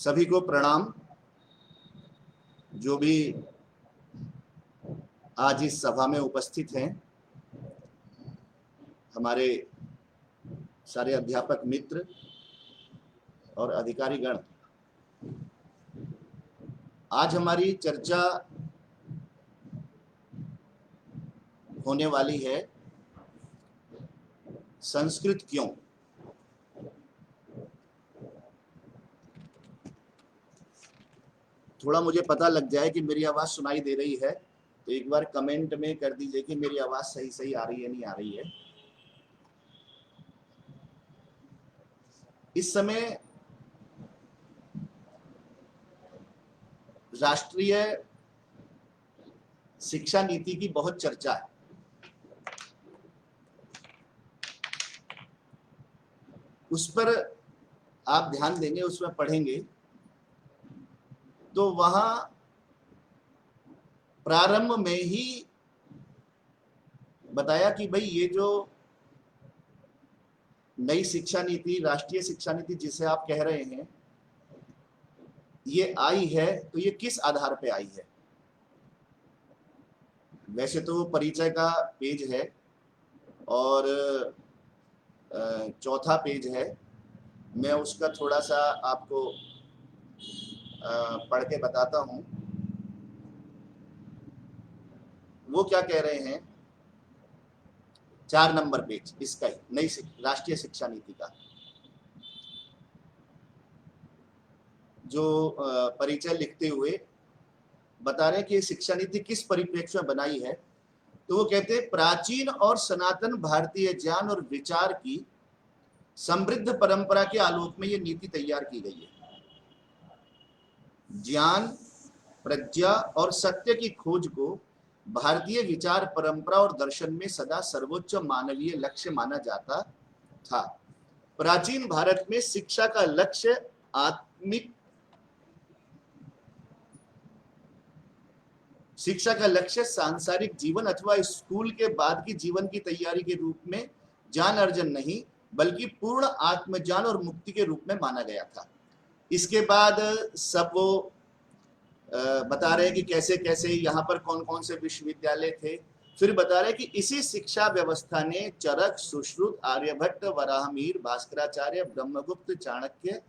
सभी को प्रणाम। जो भी आज इस सभा में उपस्थित हैं, हमारे सारे अध्यापक मित्र और अधिकारीगण, आज हमारी चर्चा होने वाली है संस्कृत क्यों। थोड़ा मुझे पता लग जाए कि मेरी आवाज सुनाई दे रही है तो एक बार कमेंट में कर दीजिए कि मेरी आवाज सही सही आ रही है, नहीं आ रही है। इस समय राष्ट्रीय शिक्षा नीति की बहुत चर्चा है। उस पर आप ध्यान देंगे, उसमें पढ़ेंगे तो वहां प्रारंभ में ही बताया कि भाई ये जो नई शिक्षा नीति, राष्ट्रीय शिक्षा नीति जिसे आप कह रहे हैं, ये आई है तो ये किस आधार पे आई है। वैसे तो परिचय का पेज है और चौथा पेज है, मैं उसका थोड़ा सा आपको पढ़ के बताता हूं। वो क्या कह रहे हैं, 4 नंबर पेज इसका ही, नई राष्ट्रीय शिक्षा नीति का जो परिचय लिखते हुए बता रहे हैं कि शिक्षा नीति किस परिप्रेक्ष्य में बनाई है। तो वो कहते हैं, प्राचीन और सनातन भारतीय ज्ञान और विचार की समृद्ध परंपरा के आलोक में ये नीति तैयार की गई है। ज्ञान, प्रज्ञा और सत्य की खोज को भारतीय विचार परंपरा और दर्शन में सदा सर्वोच्च मानवीय लक्ष्य माना जाता था। प्राचीन भारत में शिक्षा का लक्ष्य आत्मिक शिक्षा का लक्ष्य सांसारिक जीवन अथवा स्कूल के बाद की जीवन की तैयारी के रूप में ज्ञान अर्जन नहीं, बल्कि पूर्ण आत्मज्ञान और मुक्ति के रूप में माना गया था। इसके बाद सब वो बता रहे हैं कि कैसे कैसे यहाँ पर कौन कौन से विश्वविद्यालय थे। फिर बता रहे हैं कि इसी शिक्षा व्यवस्था ने चरक, सुश्रुत, आर्यभट्ट, वराहमिहिर, भास्कराचार्य, ब्रह्मगुप्त, चाणक्य,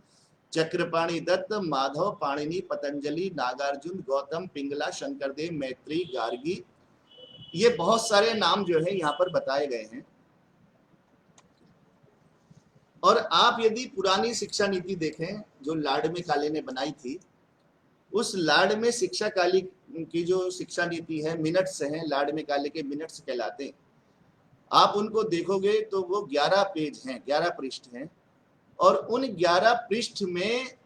चक्रपाणि दत्त, माधव, पाणिनि, पतंजलि, नागार्जुन, गौतम, पिंगला, शंकरदेव, मैत्री, गार्गी, ये बहुत सारे नाम जो है यहाँ पर बताए गए हैं। और आप यदि पुरानी शिक्षा नीति देखें जो लाडमे काले ने बनाई थी, उस लाडमे शिक्षा काली की जो शिक्षा नीति है, मिनट्स हैं, लाडमे काले के मिनट्स कहलाते हैं। आप उनको देखोगे तो वो 11 पेज हैं, 11 पृष्ठ हैं, और उन 11 पृष्ठ में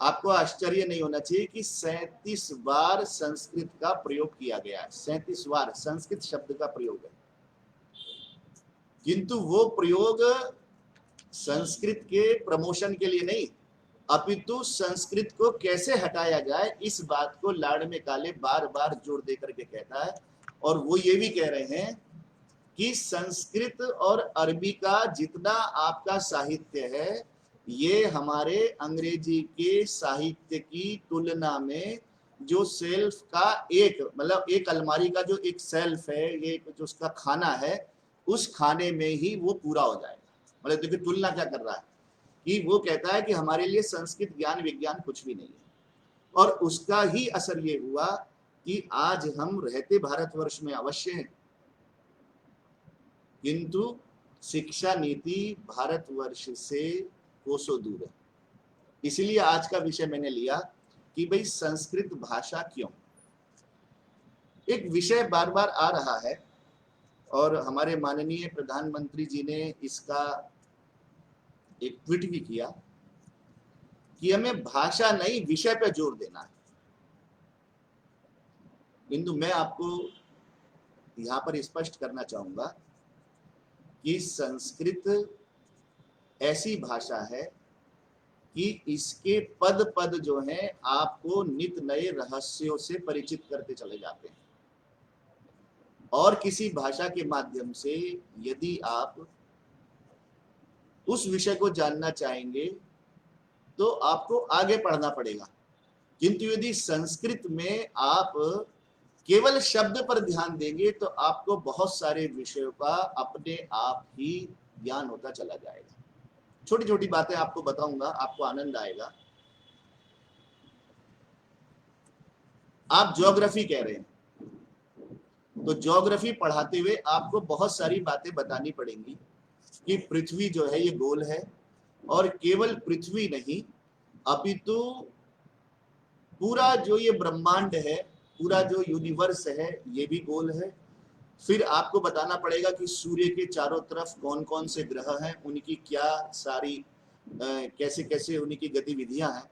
आपको आश्चर्य नहीं होना चाहिए कि 37 बार संस्कृत का प्रयोग किया गया है। 37 बार संस्कृत शब्द का प्रयोग है, किंतु वो प्रयोग संस्कृत के प्रमोशन के लिए नहीं, अपितु संस्कृत को कैसे हटाया जाए इस बात को लाडमे काले बार बार जोर देकर के कहता है। और वो ये भी कह रहे हैं कि संस्कृत और अरबी का जितना आपका साहित्य है, ये हमारे अंग्रेजी के साहित्य की तुलना में जो सेल्फ का एक, मतलब एक अलमारी का जो एक सेल्फ है, ये जो उसका खाना है, उस खाने में ही वो पूरा हो जाएगा। मतलब देखिए तुलना क्या कर रहा है कि वो कहता है कि हमारे लिए संस्कृत ज्ञान विज्ञान कुछ भी नहीं है। और उसका ही असर ये हुआ कि आज हम रहते भारतवर्ष में अवश्य हैं, किंतु शिक्षा नीति भारतवर्ष से कोसों दूर है। इसलिए आज का विषय मैंने लिया कि भाई संस्कृत भाषा क्यों। एक विषय बार बार आ रहा है और हमारे माननीय प्रधानमंत्री जी ने इसका एक ट्वीट भी किया कि हमें भाषा नहीं विषय पर जोर देना है। किंतु मैं आपको यहां पर स्पष्ट करना चाहूंगा कि संस्कृत ऐसी भाषा है कि इसके पद पद जो हैं आपको नित नए रहस्यों से परिचित करते चले जाते हैं। और किसी भाषा के माध्यम से यदि आप उस विषय को जानना चाहेंगे तो आपको आगे पढ़ना पड़ेगा। किंतु यदि संस्कृत में आप केवल शब्द पर ध्यान देंगे तो आपको बहुत सारे विषयों का अपने आप ही ज्ञान होता चला जाएगा। छोटी छोटी बातें आपको बताऊंगा, आपको आनंद आएगा। आप ज्योग्राफी कह रहे हैं, तो ज्योग्राफी पढ़ाते हुए आपको बहुत सारी बातें बतानी पड़ेंगी कि पृथ्वी जो है ये गोल है, और केवल पृथ्वी नहीं अपितु पूरा जो ये ब्रह्मांड है, पूरा जो यूनिवर्स है ये भी गोल है। फिर आपको बताना पड़ेगा कि सूर्य के चारों तरफ कौन कौन से ग्रह हैं, उनकी क्या सारी कैसे कैसे उनकी गतिविधियां हैं।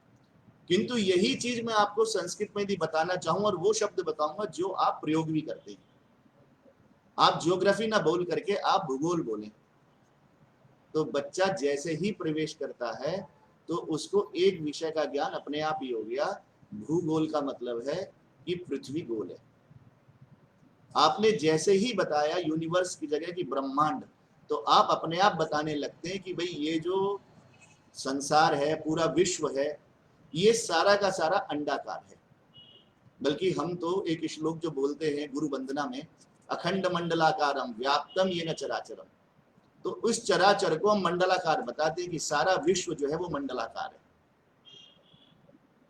किंतु यही चीज मैं आपको संस्कृत में भी बताना चाहूँ और वो शब्द बताऊंगा जो आप प्रयोग भी करते हैं। आप ज्योग्राफी ना बोल करके आप भूगोल बोलें, तो बच्चा जैसे ही प्रवेश करता है तो उसको एक विषय का ज्ञान अपने आप ही हो गया। भूगोल का मतलब है कि पृथ्वी गोल है। आपने जैसे ही बताया यूनिवर्स की जगह कि ब्रह्मांड, तो आप अपने आप बताने लगते हैं कि भाई ये जो संसार है, पूरा विश्व है, ये सारा का सारा अंडाकार है। बल्कि हम तो एक श्लोक जो बोलते हैं गुरु वंदना में, अखंड मंडलाकारम व्याप्तम येन चराचरम, तो उस चराचर को हम मंडलाकार बताते हैं कि सारा विश्व जो है वो मंडलाकार है।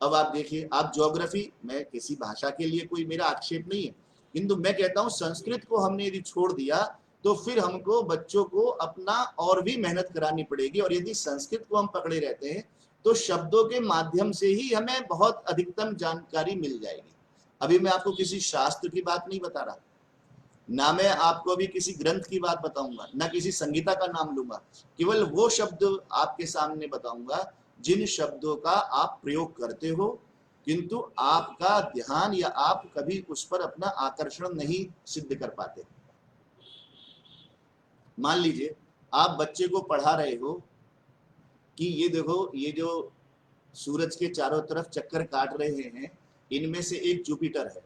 अब आप देखिए, आप ज्योग्राफी, मैं किसी भाषा के लिए कोई मेरा आक्षेप नहीं है, किंतु मैं कहता हूं संस्कृत को हमने यदि छोड़ दिया तो फिर हमको बच्चों को अपना और भी मेहनत करानी पड़ेगी। और यदि संस्कृत को हम पकड़े रहते हैं तो शब्दों के माध्यम से ही हमें बहुत अधिकतम जानकारी मिल जाएगी। अभी मैं आपको किसी शास्त्र की बात नहीं बता रहा, ना मैं आपको अभी किसी ग्रंथ की बात बताऊंगा, ना किसी संगीता का नाम लूंगा। केवल वो शब्द आपके सामने बताऊंगा जिन शब्दों का आप प्रयोग करते हो, किंतु आपका ध्यान या आप कभी उस पर अपना आकर्षण नहीं सिद्ध कर पाते। मान लीजिए आप बच्चे को पढ़ा रहे हो कि ये देखो, ये जो सूरज के चारों तरफ चक्कर काट रहे हैं इनमें से एक जुपिटर है।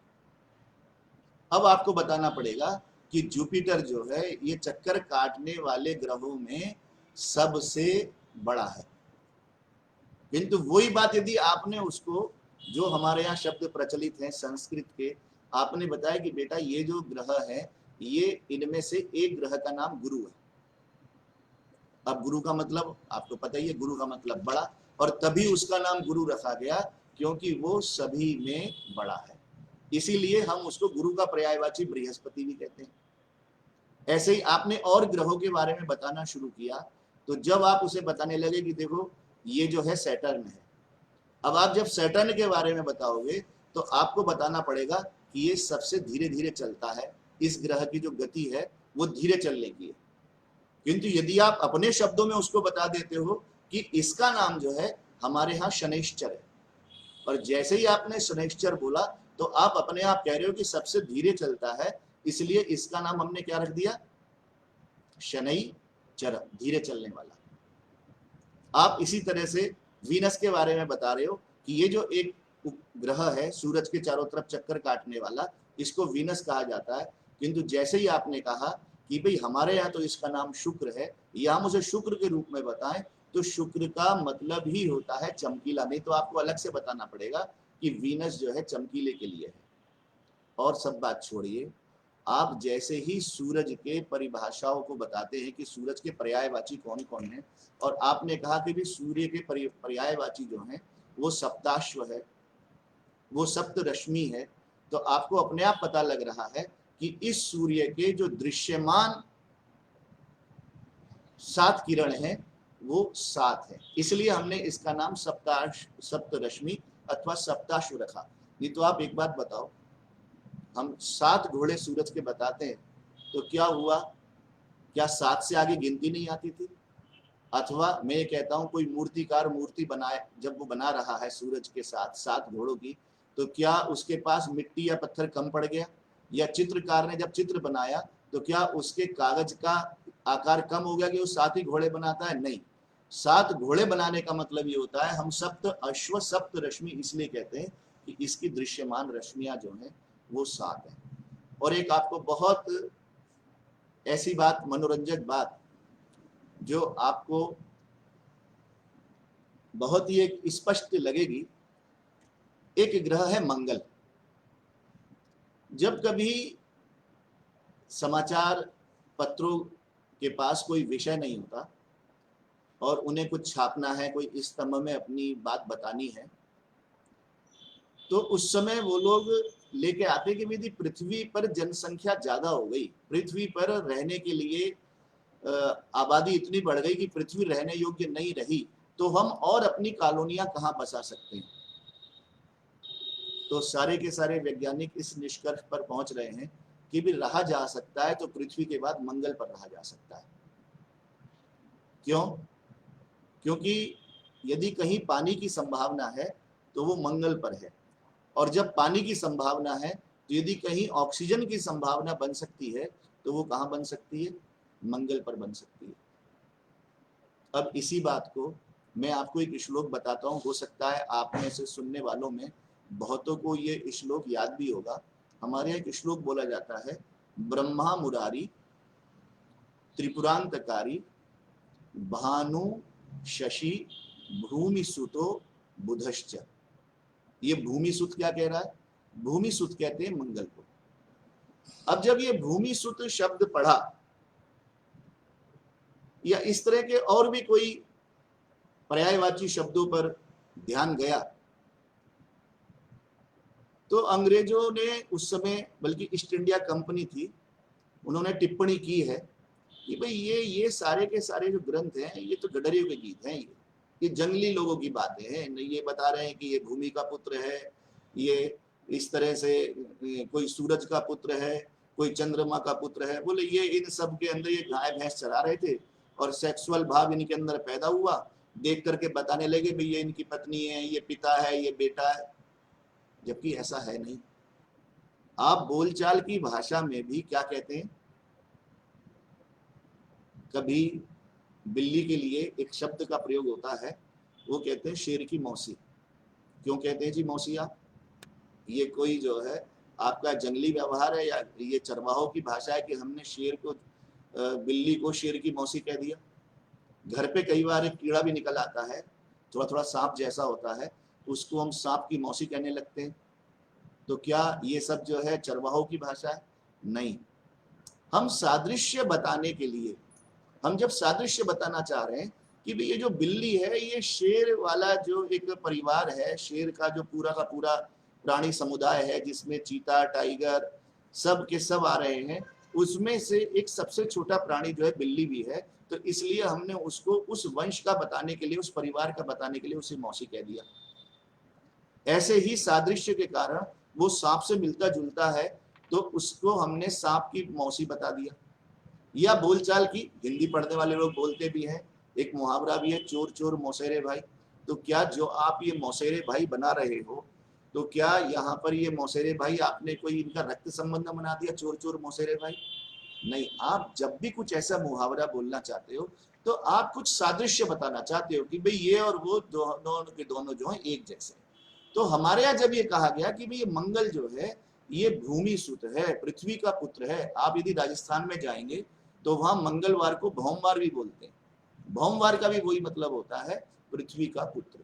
अब आपको बताना पड़ेगा कि जुपिटर जो है ये चक्कर काटने वाले ग्रहों में सबसे बड़ा है। किंतु वही बात यदि आपने उसको, जो हमारे यहाँ शब्द प्रचलित हैं संस्कृत के, आपने बताया कि बेटा ये जो ग्रह है ये इनमें से एक ग्रह का नाम गुरु है। अब गुरु का मतलब आपको पता ही है, गुरु का मतलब बड़ा, और तभी उसका नाम गुरु रखा गया क्योंकि वो सभी में बड़ा है। इसीलिए हम उसको गुरु का पर्यायवाची बृहस्पति भी कहते हैं। ऐसे ही आपने और ग्रहों के बारे में बताना शुरू किया, तो जब आप उसे बताने लगे कि देखो ये जो है सैटर्न है, अब आप जब सैटर्न के बारे में बताओगे तो आपको बताना पड़ेगा कि ये सबसे धीरे धीरे चलता है, इस ग्रह की जो गति है वो धीरे चलने की है। किंतु यदि आप अपने शब्दों में उसको बता देते हो कि इसका नाम जो है हमारे यहाँ शनैश्चर है, और जैसे ही आपने शनैश्चर बोला तो आप अपने आप कह रहे हो कि सबसे धीरे चलता है, इसलिए इसका नाम हमने क्या रख दिया, शनैचर, धीरे चलने वाला। आप इसी तरह से वीनस के बारे में बता रहे हो कि ये जो एक ग्रह है सूरज के चारों तरफ चक्कर काटने वाला, इसको वीनस कहा जाता है। किंतु जैसे ही आपने कहा कि भाई हमारे यहाँ तो इसका नाम शुक्र है, या हम उसे शुक्र के रूप में बताएं, तो शुक्र का मतलब ही होता है चमकीला। नहीं तो आपको अलग से बताना पड़ेगा कि वीनस जो है चमकीले के लिए है। और सब बात छोड़िए, आप जैसे ही सूरज के परिभाषाओं को बताते हैं कि सूरज के पर्यायवाची कौन कौन है, और आपने कहा कि भी सूर्य के पर्यायवाची जो हैं वो सप्ताश्व है, वो सप्त रश्मि है, तो आपको अपने आप पता लग रहा है कि इस सूर्य के जो दृश्यमान 7 किरण है वो 7 है, इसलिए हमने इसका नाम सप्त रश्मि अथवा सप्ताश्व रखा। नहीं तो आप एक बात बताओ, हम 7 घोड़े सूरज के बताते हैं तो क्या हुआ, क्या 7 से आगे गिनती नहीं आती थी? अथवा मैं ये कहता हूं कोई मूर्तिकार मूर्ति बनाए, जब वो बना रहा है सूरज के साथ 7 घोड़ों की, तो क्या उसके पास मिट्टी या पत्थर कम पड़ गया? या चित्रकार ने जब चित्र बनाया तो क्या उसके कागज का आकार कम हो गया कि वो 7 ही घोड़े बनाता है? नहीं, 7 घोड़े बनाने का मतलब ये होता है, हम सप्त अश्व सप्त रश्मि इसलिए कहते हैं कि इसकी दृश्यमान रश्मियां जो हैं वो 7 है। और एक आपको बहुत ऐसी बात, मनोरंजक बात जो आपको बहुत ही एक स्पष्ट लगेगी। एक ग्रह है मंगल। जब कभी समाचार पत्रों के पास कोई विषय नहीं होता और उन्हें कुछ छापना है, कोई इस स्तंभ में अपनी बात बतानी है, तो उस समय वो लोग लेके आते कि यदि पृथ्वी पर जनसंख्या ज्यादा हो गई, पृथ्वी पर रहने के लिए आबादी इतनी बढ़ गई कि पृथ्वी रहने योग्य नहीं रही, तो हम और अपनी कॉलोनियां कहां बसा सकते हैं। तो सारे के सारे वैज्ञानिक इस निष्कर्ष पर पहुंच रहे हैं कि भी रहा जा सकता है तो पृथ्वी के बाद मंगल पर रहा जा सकता है। क्यों? क्योंकि यदि कहीं पानी की संभावना है तो वो मंगल पर है, और जब पानी की संभावना है तो यदि कहीं ऑक्सीजन की संभावना बन सकती है तो वो कहां बन सकती है? मंगल पर बन सकती है। अब इसी बात को मैं आपको एक श्लोक बताता हूं, हो सकता है आप में से सुनने वालों में बहुतों को ये श्लोक याद भी होगा। हमारे यहाँ एक श्लोक बोला जाता है, ब्रह्मा मुरारी त्रिपुरांतकारी भानु शशि भूमि सुतो बुधश्च। ये भूमि सुत क्या कह रहा है? भूमि सुत कहते हैं मंगल को। अब जब ये भूमि सुत शब्द पढ़ा या इस तरह के और भी कोई पर्यायवाची शब्दों पर ध्यान गया, तो अंग्रेजों ने उस समय, बल्कि ईस्ट इंडिया कंपनी थी, उन्होंने टिप्पणी की है कि भाई ये सारे के सारे जो ग्रंथ हैं ये तो गडरियों के गीत हैं, ये जंगली लोगों की बातें हैं। ये बता रहे हैं कि ये भूमि का पुत्र है, ये इस तरह से कोई सूरज का पुत्र है, कोई चंद्रमा का पुत्र है। बोले ये इन सब के अंदर ये गाय भैंस चरा रहे थे और सेक्सुअल भाव इनके अंदर पैदा हुआ, देख करके बताने लगे भाई ये इनकी पत्नी है, ये पिता है, ये बेटा है, जबकि ऐसा है नहीं। आप बोलचाल की भाषा में भी क्या कहते हैं? कभी बिल्ली के लिए एक शब्द का प्रयोग होता है, वो कहते हैं शेर की मौसी। क्यों कहते हैं जी मौसी? आप ये कोई जो है आपका जंगली व्यवहार है या ये चरवाहों की भाषा है कि हमने शेर को, बिल्ली को शेर की मौसी कह दिया? घर पे कई बार एक कीड़ा भी निकल आता है, थोड़ा थोड़ा सांप जैसा होता है, उसको हम सांप की मौसी कहने लगते हैं। तो क्या ये सब जो है चरवाहों की भाषा है? नहीं। हम सादृश्य बताने के लिए, हम जब सादृश्य बताना चाह रहे हैं कि भाई ये जो बिल्ली है ये शेर वाला जो एक परिवार है, शेर का जो पूरा का पूरा प्राणी समुदाय है जिसमें चीता, टाइगर सब के सब आ रहे हैं, उसमें से एक सबसे छोटा प्राणी जो है बिल्ली भी है, तो इसलिए हमने उसको उस वंश का बताने के लिए, उस परिवार का बताने के लिए उसे मौसी कह दिया। ऐसे ही सादृश्य के कारण वो सांप से मिलता जुलता है तो उसको हमने सांप की मौसी बता दिया। या बोलचाल की, हिंदी पढ़ने वाले लोग बोलते भी हैं, एक मुहावरा भी है, चोर चोर मौसेरे भाई। तो क्या जो आप ये मौसेरे भाई बना रहे हो, तो क्या यहाँ पर ये मौसेरे भाई आपने कोई इनका रक्त संबंध बना दिया, चोर चोर मौसेरे भाई? नहीं। आप जब भी कुछ ऐसा मुहावरा बोलना चाहते हो तो आप कुछ सादृश्य बताना चाहते हो कि भाई ये और वो दोनों के दोनों जो है एक जैसे। तो हमारे यहाँ जब ये कहा गया कि भाई ये मंगल जो है ये भूमि सुत है, पृथ्वी का पुत्र है। आप यदि राजस्थान में जाएंगे तो वहां मंगलवार को भौमवार भी बोलते हैं। भौमवार का भी वही मतलब होता है, पृथ्वी का पुत्र।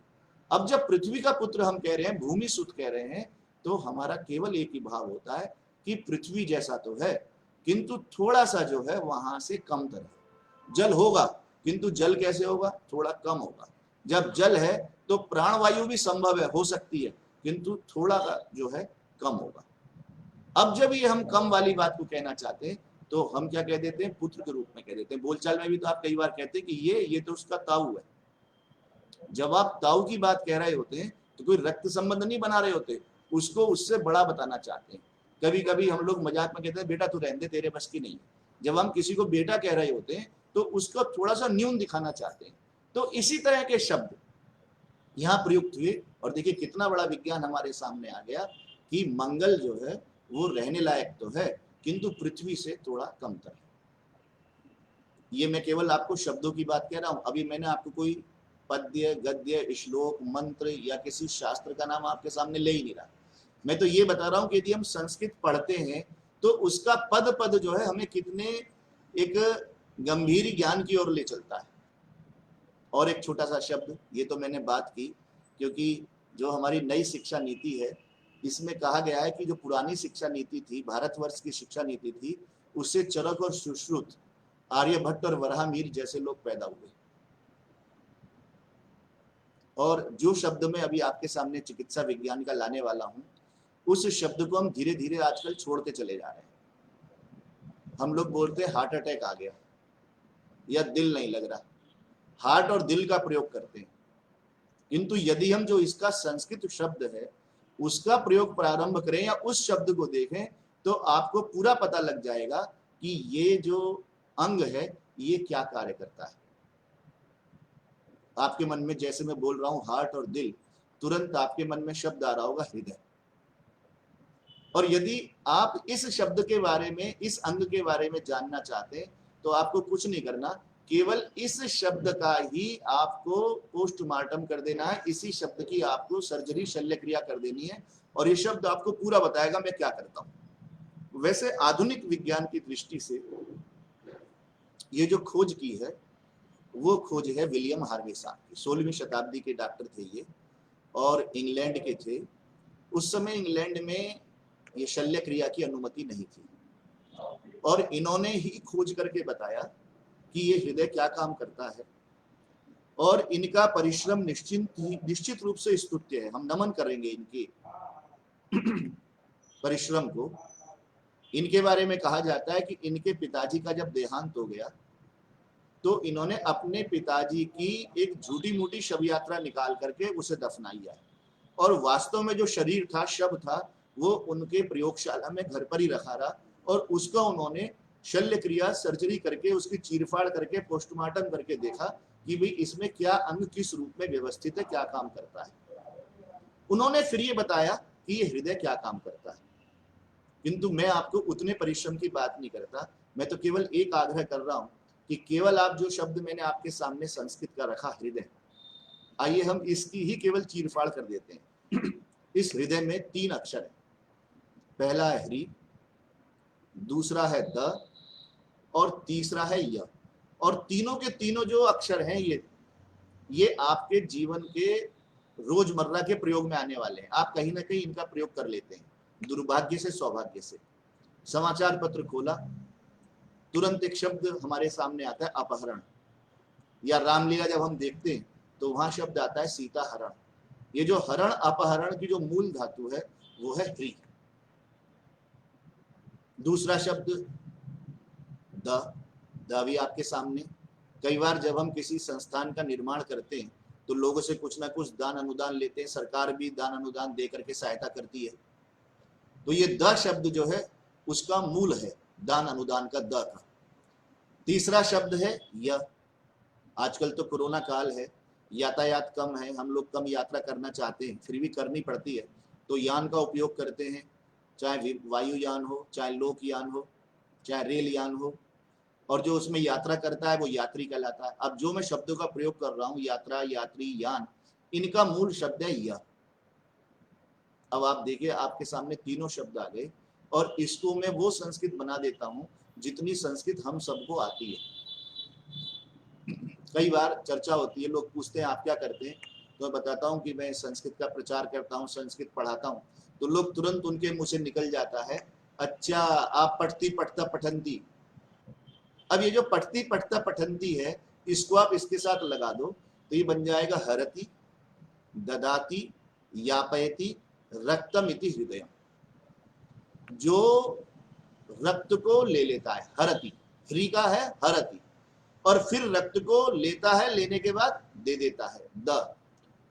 अब जब पृथ्वी का पुत्र हम कह रहे हैं, भूमि सुत कह रहे हैं, तो हमारा केवल एक ही भाव होता है कि पृथ्वी जैसा तो है किंतु थोड़ा सा जो है वहां से कम तरह जल होगा, किंतु जल कैसे होगा? थोड़ा कम होगा। जब जल है तो प्राणवायु भी संभव है, हो सकती है, किंतु थोड़ा का जो है कम होगा। अब जब ये हम कम वाली बात को कहना चाहते हैं तो हम क्या कह देते हैं? पुत्र के रूप में कह देते हैं। बोलचाल में भी तो आप कई बार कहते हैं कि ये तो उसका ताऊ है। जब आप ताऊ की बात कह रहे होते हैं तो कोई रक्त संबंध नहीं बना रहे होते, उसको उससे बड़ा बताना चाहते हैं। कभी कभी हम लोग मजाक में कहते हैं बेटा तू रहने दे, तेरे बस की नहीं। जब हम किसी को बेटा कह रहे होते हैं तो उसको थोड़ा सा न्यून दिखाना चाहते हैं। तो इसी तरह के शब्द यहाँ प्रयुक्त हुए और देखिए कितना बड़ा विज्ञान हमारे सामने आ गया कि मंगल जो है वो रहने लायक तो है किंतु पृथ्वी से थोड़ा कमतर है। ये मैं केवल आपको शब्दों की बात कह रहा हूं। अभी मैंने आपको कोई पद्य, गद्य, श्लोक, मंत्र या किसी शास्त्र का नाम आपके सामने ले ही नहीं रहा। मैं तो ये बता रहा हूं कि यदि हम संस्कृत पढ़ते हैं तो उसका पद पद जो है हमें कितने एक गंभीर ज्ञान की ओर ले चलता है। और एक छोटा सा शब्द, ये तो मैंने बात की, क्योंकि जो हमारी नई शिक्षा नीति है इसमें कहा गया है कि जो पुरानी शिक्षा नीति थी, भारतवर्ष की शिक्षा नीति थी, उससे चरक और सुश्रुत, आर्यभट्ट और वराहमिहिर जैसे लोग पैदा हुए। और जो शब्द मैं अभी आपके सामने चिकित्सा विज्ञान का लाने वाला हूं, उस शब्द को हम धीरे धीरे आजकल छोड़ते चले जा रहे हैं। हम लोग बोलते हैं हार्ट अटैक आ गया या दिल नहीं लग रहा, हार्ट और दिल का प्रयोग करते हैं। किंतु यदि हम जो इसका संस्कृत शब्द है उसका प्रयोग प्रारंभ करें या उस शब्द को देखें, तो आपको पूरा पता लग जाएगा कि ये जो अंग है ये क्या कार्य करता है। आपके मन में, जैसे मैं बोल रहा हूं हार्ट और दिल, तुरंत आपके मन में शब्द आ रहा होगा हृदय। और यदि आप इस शब्द के बारे में, इस अंग के बारे में जानना चाहते हैं, तो आपको कुछ नहीं करना, केवल इस शब्द का ही आपको पोस्टमार्टम कर देना है, इसी शब्द की आपको सर्जरी, शल्य क्रिया कर देनी है, और ये शब्द आपको पूरा बताएगा मैं क्या करता हूं। वैसे आधुनिक विज्ञान की दृष्टि से ये जो खोज की है वो खोज है विलियम हार्वे साहब की। 16वीं शताब्दी के डॉक्टर थे ये, और इंग्लैंड के थे। उस समय इंग्लैंड में ये शल्य क्रिया की अनुमति नहीं थी, और इन्होंने ही खोज करके बताया कि ये हृदय क्या काम करता है। और इनका परिश्रम निश्चित रूप से स्तुत्य है। हम नमन करेंगे इनके परिश्रम को। इनके बारे में कहा जाता है कि इनके पिताजी का जब देहांत हो गया तो इन्होंने अपने पिताजी की एक झूठी मूठी शव यात्रा निकाल करके उसे दफनाया, और वास्तव में जो शरीर था, शव था, वो उनके प्रयोगशाला में घर पर ही रखा रहा, और उसका उन्होंने शल्य क्रिया, सर्जरी करके, उसकी चीरफाड़ करके, पोस्टमार्टम करके देखा कि भाई इसमें क्या अंग किस रूप में व्यवस्थित है, क्या काम करता है। उन्होंने फिर ये बताया कि ये हृदय क्या काम करता है। किंतु मैं आपको उतने परिश्रम की बात नहीं करता, मैं तो केवल एक आग्रह कर रहा हूं कि केवल आप जो शब्द मैंने आपके सामने संस्कृत का रखा, हृदय, आइए हम इसकी ही केवल चीरफाड़ कर देते हैं। इस हृदय में 3 अक्षर है। पहला है ह्री, दूसरा है द, और तीसरा है य। और तीनों के तीनों जो अक्षर हैं ये आपके जीवन के रोजमर्रा के प्रयोग में आने वाले हैं। आप कहीं ना कहीं इनका प्रयोग कर लेते हैं, दुर्भाग्य से, सौभाग्य से। समाचार पत्र खोला, तुरंत एक शब्द हमारे सामने आता है अपहरण, या रामलीला जब हम देखते हैं तो वहां शब्द आता है सीता हरण। ये जो हरण अपहरण की जो मूल धातु है वो है ह्री। दूसरा शब्द द भी आपके सामने। कई बार जब हम किसी संस्थान का निर्माण करते हैं तो लोगों से कुछ ना कुछ दान अनुदान लेते हैं, सरकार भी दान अनुदान दे करके सहायता करती है। तो ये द शब्द जो है उसका मूल है दान अनुदान का, द का। तीसरा शब्द है य। आजकल तो कोरोना काल है, यातायात कम है, हम लोग कम यात्रा करना चाहते हैं, फिर भी करनी पड़ती है, तो यान का उपयोग करते हैं, चाहे वायुयान हो, चाहे लोकयान हो, चाहे रेल यान हो, और जो उसमें यात्रा करता है वो यात्री कहलाता है। अब जो मैं शब्दों का प्रयोग कर रहा हूं, यात्रा, यात्री, यान, इनका मूल शब्द है य। अब आप देखिए आपके सामने तीनों शब्द आ गए, और इसको मैं वो संस्कृत बना देता हूं जितनी संस्कृत हम सबको आती है। कई बार चर्चा होती है, लोग पूछते हैं आप क्या करते हैं, तो मैं बताता हूं कि मैं संस्कृत का प्रचार करता हूं, संस्कृत पढ़ाता हूं। तो लोग तुरंत उनके मुंह से निकल जाता है, अच्छा आप पढ़ती पढ़ता पठंती। अब ये जो पढ़ती पढ़ता पठंती है, इसको आप इसके साथ लगा दो तो ये बन जाएगा हरति, ददाति, यापयति, रक्तम इति हृदय। जो रक्त को ले लेता है, हरति, ह्री का है हरति, और फिर रक्त को लेता है, लेने के बाद दे देता है, द,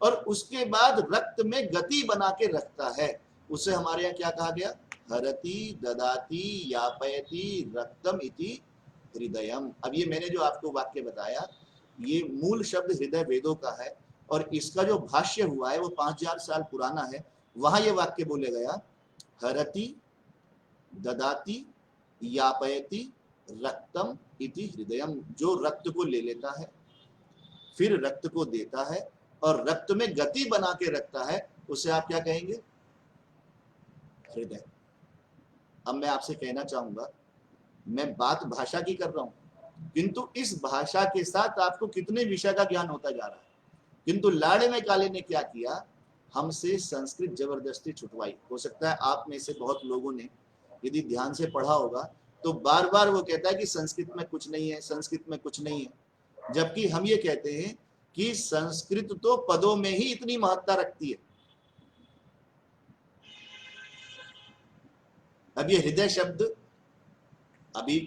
और उसके बाद रक्त में गति बना के रखता है, उसे हमारे यहाँ क्या कहा गया, हरति, ददाति, यापयति, रक्तम इति हृदयम। अब ये मैंने जो आपको वाक्य बताया, ये मूल शब्द हृदय वेदों का है, और इसका जो भाष्य हुआ है वो 5000 साल पुराना है। वहां ये वाक्य बोले गया, हरति, ददाति, यापयति, रक्तम इति हृदयम। जो रक्त को ले लेता है, फिर रक्त को देता है, और रक्त में गति बना के रखता है, उसे आप क्या कहेंगे, हृदय। अब मैं आपसे कहना चाहूंगा, मैं बात भाषा की कर रहा हूं, किंतु इस भाषा के साथ आपको कितने विषय का ज्ञान होता जा रहा है। किंतु लाड़े में काले ने क्या किया, हमसे संस्कृत जबरदस्ती छुटवाई। हो सकता है आप में से बहुत लोगों ने यदि ध्यान से पढ़ा होगा तो बार बार वो कहता है कि संस्कृत में कुछ नहीं है, संस्कृत में कुछ नहीं है, जबकि हम ये कहते हैं कि संस्कृत तो पदों में ही इतनी महत्ता रखती है। अब ये हृदय शब्द अभी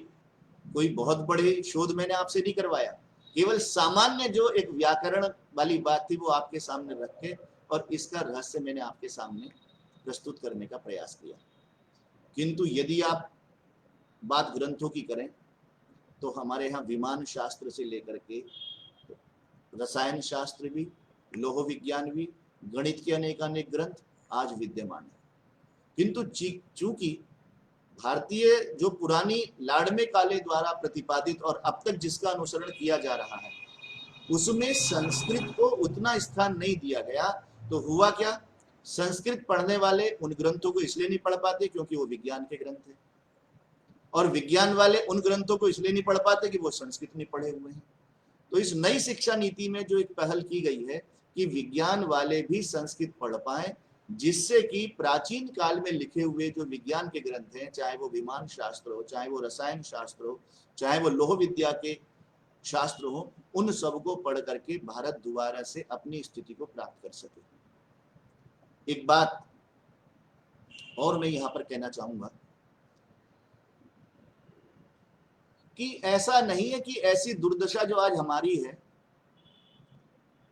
कोई बहुत बड़े शोध मैंने आपसे नहीं करवाया, केवल सामान्य जो एक व्याकरण वाली बात थी वो आपके सामने रख के और इसका रहस्य मैंने आपके सामने प्रस्तुत करने का प्रयास किया। किंतु यदि आप बात ग्रंथों की करें तो हमारे यहाँ विमान शास्त्र से लेकर के रसायन शास्त्र भी, लोह विज्ञान भी, गणित के अनेक ग्रंथ आज विद्यमान है। किंतु चूंकि भारतीय जो पुरानी लाड़मे काले द्वारा प्रतिपादित और अब तक जिसका अनुसरण किया जा रहा है उसमें संस्कृत को उतना स्थान नहीं दिया गया, तो हुआ क्या, संस्कृत पढ़ने वाले उन ग्रंथों को इसलिए नहीं पढ़ पाते क्योंकि वो विज्ञान के ग्रंथ हैं, और विज्ञान वाले उन ग्रंथों को इसलिए नहीं पढ़ पाते कि वो संस्कृत नहीं पढ़े हुए हैं। तो इस नई शिक्षा नीति में जो एक पहल की गई है कि विज्ञान वाले भी संस्कृत पढ़ पाए, जिससे कि प्राचीन काल में लिखे हुए जो विज्ञान के ग्रंथ हैं, चाहे वो विमान शास्त्र हो, चाहे वो रसायन शास्त्र हो, चाहे वो लोह विद्या के शास्त्र हो, उन सबको पढ़ करके भारत दोबारा से अपनी स्थिति को प्राप्त कर सके। एक बात और मैं यहां पर कहना चाहूंगा कि ऐसा नहीं है कि ऐसी दुर्दशा जो आज हमारी है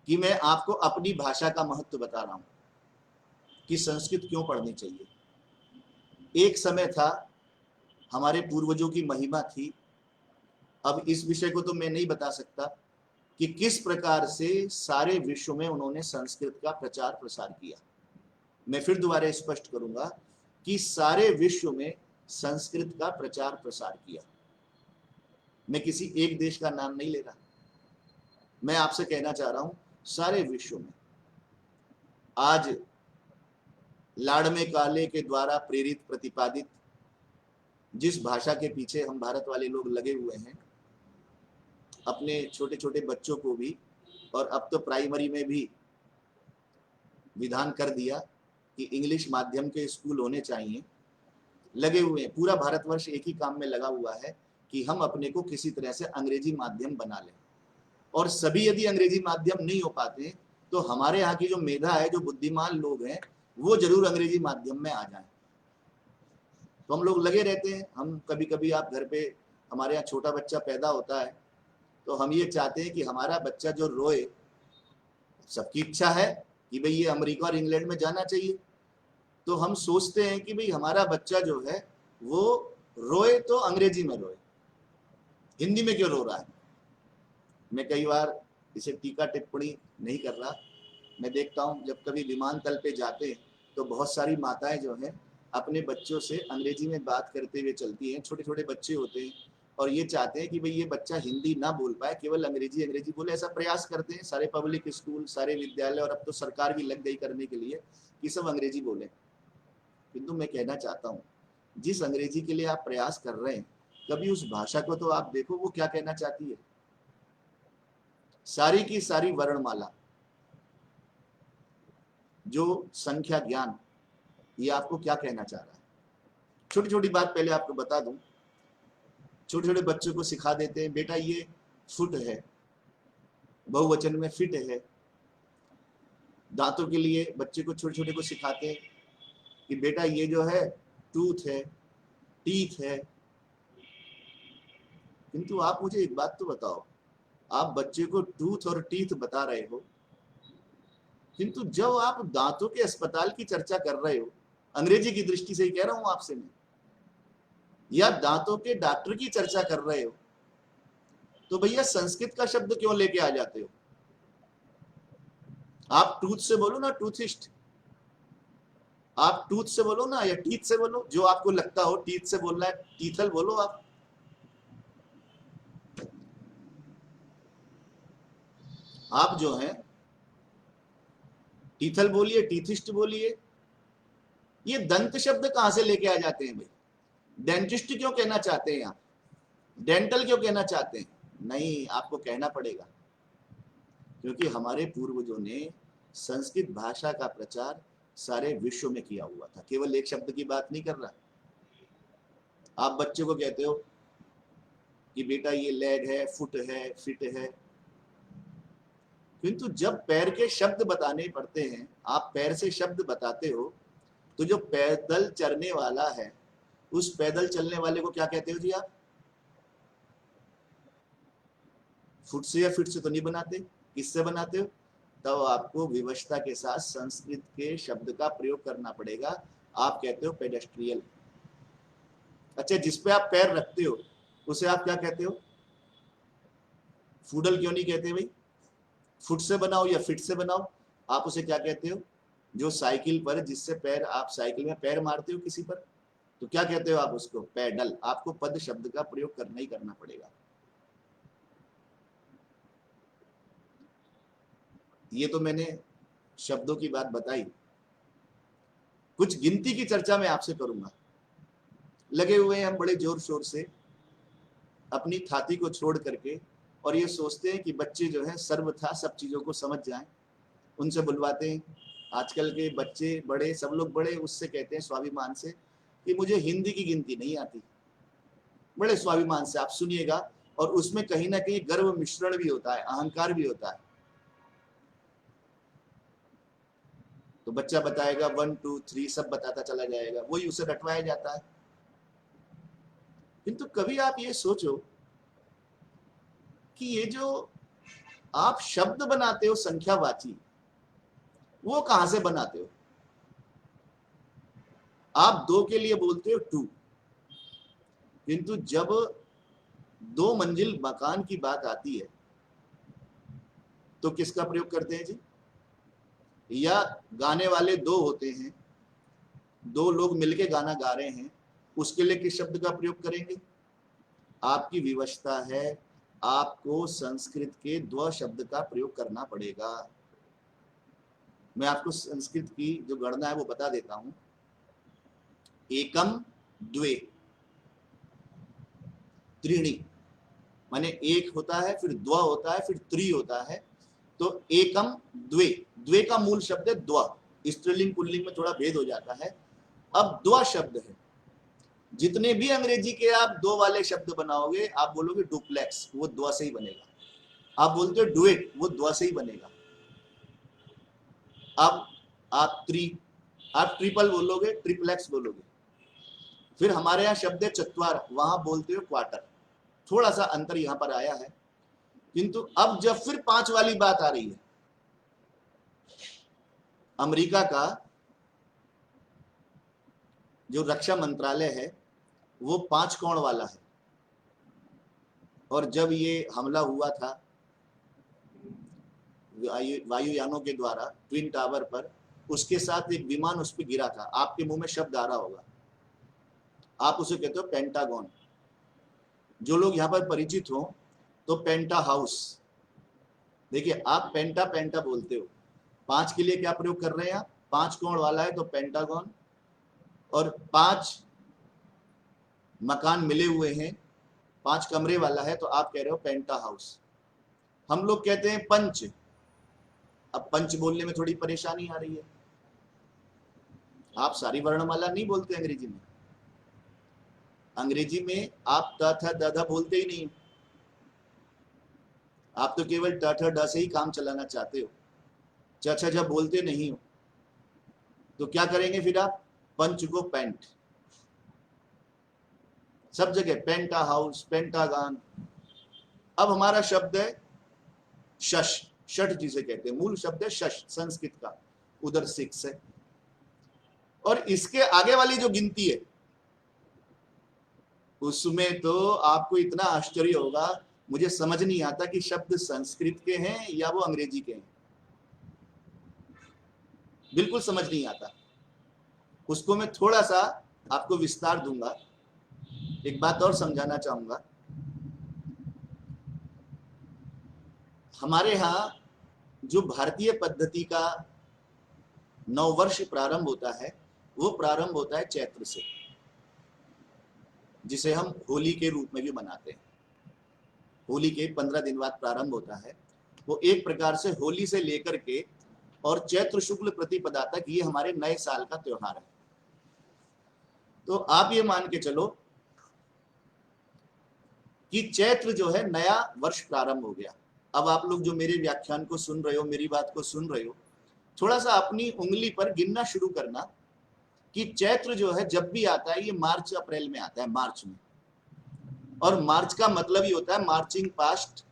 कि मैं आपको अपनी भाषा का महत्व बता रहा हूं कि संस्कृत क्यों पढ़नी चाहिए। एक समय था, हमारे पूर्वजों की महिमा थी। अब इस विषय को तो मैं नहीं बता सकता कि किस प्रकार से सारे विश्व में उन्होंने संस्कृत का प्रचार प्रसार किया। मैं फिर दोबारा स्पष्ट करूंगा कि सारे विश्व में संस्कृत का प्रचार प्रसार किया। मैं किसी एक देश का नाम नहीं ले रहा, मैं आपसे कहना चाह रहा हूं सारे विश्व में आज लाड़मे काले के द्वारा प्रेरित प्रतिपादित जिस भाषा के पीछे हम भारत वाले लोग लगे हुए हैं, अपने छोटे छोटे बच्चों को भी, और अब तो प्राइमरी में भी विधान कर दिया कि इंग्लिश माध्यम के स्कूल होने चाहिए, लगे हुए हैं। पूरा भारतवर्ष एक ही काम में लगा हुआ है कि हम अपने को किसी तरह से अंग्रेजी माध्यम बना लें, और सभी यदि अंग्रेजी माध्यम नहीं हो पाते तो हमारे यहाँ की जो मेधा है, जो बुद्धिमान लोग हैं, वो जरूर अंग्रेजी माध्यम में आ जाएं। तो हम लोग लगे रहते हैं। हम कभी कभी आप घर पे, हमारे यहाँ छोटा बच्चा पैदा होता है तो हम ये चाहते हैं कि हमारा बच्चा जो रोए, सबकी इच्छा है कि भाई ये अमेरिका और इंग्लैंड में जाना चाहिए, तो हम सोचते हैं कि भाई हमारा बच्चा जो है वो रोए तो अंग्रेजी में रोए, हिंदी में क्यों रो रहा है। मैं कई बार इसे टीका टिप्पणी नहीं कर रहा, मैं देखता हूँ जब कभी विमानतल पे जाते हैं तो बहुत सारी माताएं जो हैं अपने बच्चों से अंग्रेजी में बात करते हुए चलती हैं। छोटे छोटे बच्चे होते हैं और ये चाहते हैं कि भाई ये बच्चा हिंदी ना बोल पाए, केवल अंग्रेजी बोले, ऐसा प्रयास करते हैं सारे पब्लिक स्कूल, सारे विद्यालय, और अब तो सरकार भी लग गई करने के लिए कि सब अंग्रेजी बोले। किंतु मैं कहना चाहता हूँ, जिस अंग्रेजी के लिए आप प्रयास कर रहे हैं, कभी उस भाषा को तो आप देखो वो क्या कहना चाहती है। सारी की सारी वर्णमाला, जो संख्या ज्ञान, ये आपको क्या कहना चाह रहा है। छोटी छोटी बात पहले आपको बता दूं, छोटे छोटे बच्चों को सिखा देते हैं, बेटा ये फुट है, बहुवचन में फिट है। दांतों के लिए बच्चे को छोटे छोटे को सिखाते हैं कि बेटा ये जो है टूथ है, टीथ है। किंतु आप मुझे एक बात तो बताओ, आप बच्चे को टूथ और टीथ बता रहे हो, किंतु जब आप दांतों के अस्पताल की चर्चा कर रहे हो, अंग्रेजी की दृष्टि से ही कह रहा हूं आपसे मैं, या दांतों के डॉक्टर की चर्चा कर रहे हो, तो भैया संस्कृत का शब्द क्यों लेके आ जाते हो। आप टूथ से बोलो ना टूथिस्ट, आप टूथ से बोलो ना, या टीथ से बोलो, जो आपको लगता हो। टीथ से बोलना है, टीथल बोलो। आप जो हैं टीथल बोलिए, टीथिस्ट बोलिए। ये दंत शब्द कहां से लेके आ जाते हैं भाई। डेंटिस्ट क्यों कहना चाहते हैं आप, डेंटल क्यों कहना चाहते हैं? नहीं, आपको कहना पड़ेगा, क्योंकि हमारे पूर्वजों ने संस्कृत भाषा का प्रचार सारे विश्व में किया हुआ था। केवल एक शब्द की बात नहीं कर रहा। आप बच्चे को कहते हो कि बेटा ये लेग है, फुट है, फिट है, किंतु जब पैर के शब्द बताने पड़ते हैं, आप पैर से शब्द बताते हो, तो जो पैदल चलने वाला है, उस पैदल चलने वाले को क्या कहते हो जी आप? फुट से या फिट से तो नहीं बनाते, किससे बनाते हो? तो आपको विवशता के साथ संस्कृत के शब्द का प्रयोग करना पड़ेगा। आप कहते हो पेडेस्ट्रियल। अच्छा, जिस पे आप पैर रखते हो उसे आप क्या कहते हो? फूडल क्यों नहीं कहते भाई? फुट से बनाओ या फिट से बनाओ, आप उसे क्या कहते हो? जो साइकिल पर, जिससे पैर, आप साइकिल में पैर मारते हो किसी पर, तो क्या कहते हो आप उसको? पैडल। आपको पद शब्द का प्रयोग करना ही करना पड़ेगा। ये तो मैंने शब्दों की बात बताई। कुछ गिनती की चर्चा मैं आपसे करूंगा। लगे हुए हैं हम बड़े जोर शोर से अपनी थाती को छोड़ करके, और ये सोचते हैं कि बच्चे जो है सर्वथा सब चीजों को समझ जाएं। उनसे बुलवाते हैं। आजकल के बच्चे बड़े, सब लोग बड़े उससे कहते हैं स्वाभिमान से कि मुझे हिंदी की गिनती नहीं आती। बड़े स्वाभिमान से, आप सुनिएगा, और उसमें कहीं ना कहीं गर्व मिश्रण भी होता है, अहंकार भी होता है। तो बच्चा बताएगा 1 2 3 सब बताता चला जाएगा, वही उसे रटवाया जाता है। किंतु कभी आप ये सोचो कि ये जो आप शब्द बनाते हो संख्यावाची, वो कहां से बनाते हो? आप 2 के लिए बोलते हो 2, किंतु जब 2 मंजिल मकान की बात आती है तो किसका प्रयोग करते हैं जी? या गाने वाले 2 होते हैं, 2 लोग मिलके गाना गा रहे हैं, उसके लिए किस शब्द का प्रयोग करेंगे? आपकी विवशता है, आपको संस्कृत के द्व शब्द का प्रयोग करना पड़ेगा। मैं आपको संस्कृत की जो गणना है वो बता देता हूं। एकम द्वे त्रीणी, माने एक होता है, फिर द्व होता है, फिर त्रि होता है। तो एकम द्वे, द्वे का मूल शब्द है द्व। स्त्रीलिंग पुल्लिंग में थोड़ा भेद हो जाता है। अब द्व शब्द है। जितने भी अंग्रेजी के आप 2 वाले शब्द बनाओगे, आप बोलोगे डुप्लेक्स, वो द्व से ही बनेगा। आप बोलते हो डुएट, वो द्व से ही बनेगा। अब आप आप ट्रिपल बोलोगे, ट्रिप्लेक्स बोलोगे। फिर हमारे यहाँ शब्द है चतवार, वहां बोलते हो क्वार्टर। थोड़ा सा अंतर यहां पर आया है। किंतु अब जब फिर 5 वाली बात आ रही है, अमेरिका का जो रक्षा मंत्रालय है वो 5 कोण वाला है। और जब ये हमला हुआ था वायुयानों के द्वारा ट्विन टावर पर, उसके साथ एक विमान उस पर गिरा था। आपके मुंह में शब्द आ रहा होगा, आप उसे कहते हो पेंटागन। जो लोग यहाँ पर परिचित हो तो पेंटा हाउस। देखिए, आप पेंटा पेंटा बोलते हो, 5 के लिए क्या प्रयोग कर रहे हैं आप? 5 कोण वाला है तो पेंटागन, और 5 मकान मिले हुए हैं, 5 कमरे वाला है तो आप कह रहे हो पेंटा हाउस। हम लोग कहते हैं पंच। अब पंच बोलने में थोड़ी परेशानी आ रही है। आप सारी वर्णमाला नहीं बोलते अंग्रेजी में। अंग्रेजी में आप त थ द ध बोलते ही नहीं। आप तो केवल ट ठ ड से ही काम चलाना चाहते हो, च छ झ बोलते नहीं हो। तो क्या करेंगे फिर आप? पंच को पेंट, सब जगह पेंटा हाउस, पेंटागान। अब हमारा शब्द है शश, षठ जिसे कहते हैं, मूल शब्द है शश संस्कृत का, उधर 6 है। और इसके आगे वाली जो गिनती है उसमें तो आपको इतना आश्चर्य होगा, मुझे समझ नहीं आता कि शब्द संस्कृत के हैं या वो अंग्रेजी के हैं। बिल्कुल समझ नहीं आता। उसको मैं थोड़ा सा आपको विस्तार दूंगा। एक बात और समझाना चाहूंगा। हमारे यहाँ जो भारतीय पद्धति का नववर्ष प्रारंभ होता है, वो प्रारंभ होता है चैत्र से, जिसे हम होली के रूप में भी मनाते हैं। होली के 15 दिन बाद प्रारंभ होता है। वो एक प्रकार से होली से लेकर के और चैत्र शुक्ल प्रतिपदा तक ये हमारे नए साल का त्योहार है। तो आप ये मान के चलो कि चैत्र जो है नया वर्ष प्रारंभ हो गया। अब आप लोग जो मेरे व्याख्यान को सुन रहे हो, मेरी बात को सुन रहे हो, थोड़ा सा अपनी उंगली पर गिनना शुरू करना कि चैत्र जो है जब भी आता है ये मार्च अप्रैल में आता है, मार्च में। और मार्च का मतलब ही होता है मार्चिंग पास्ट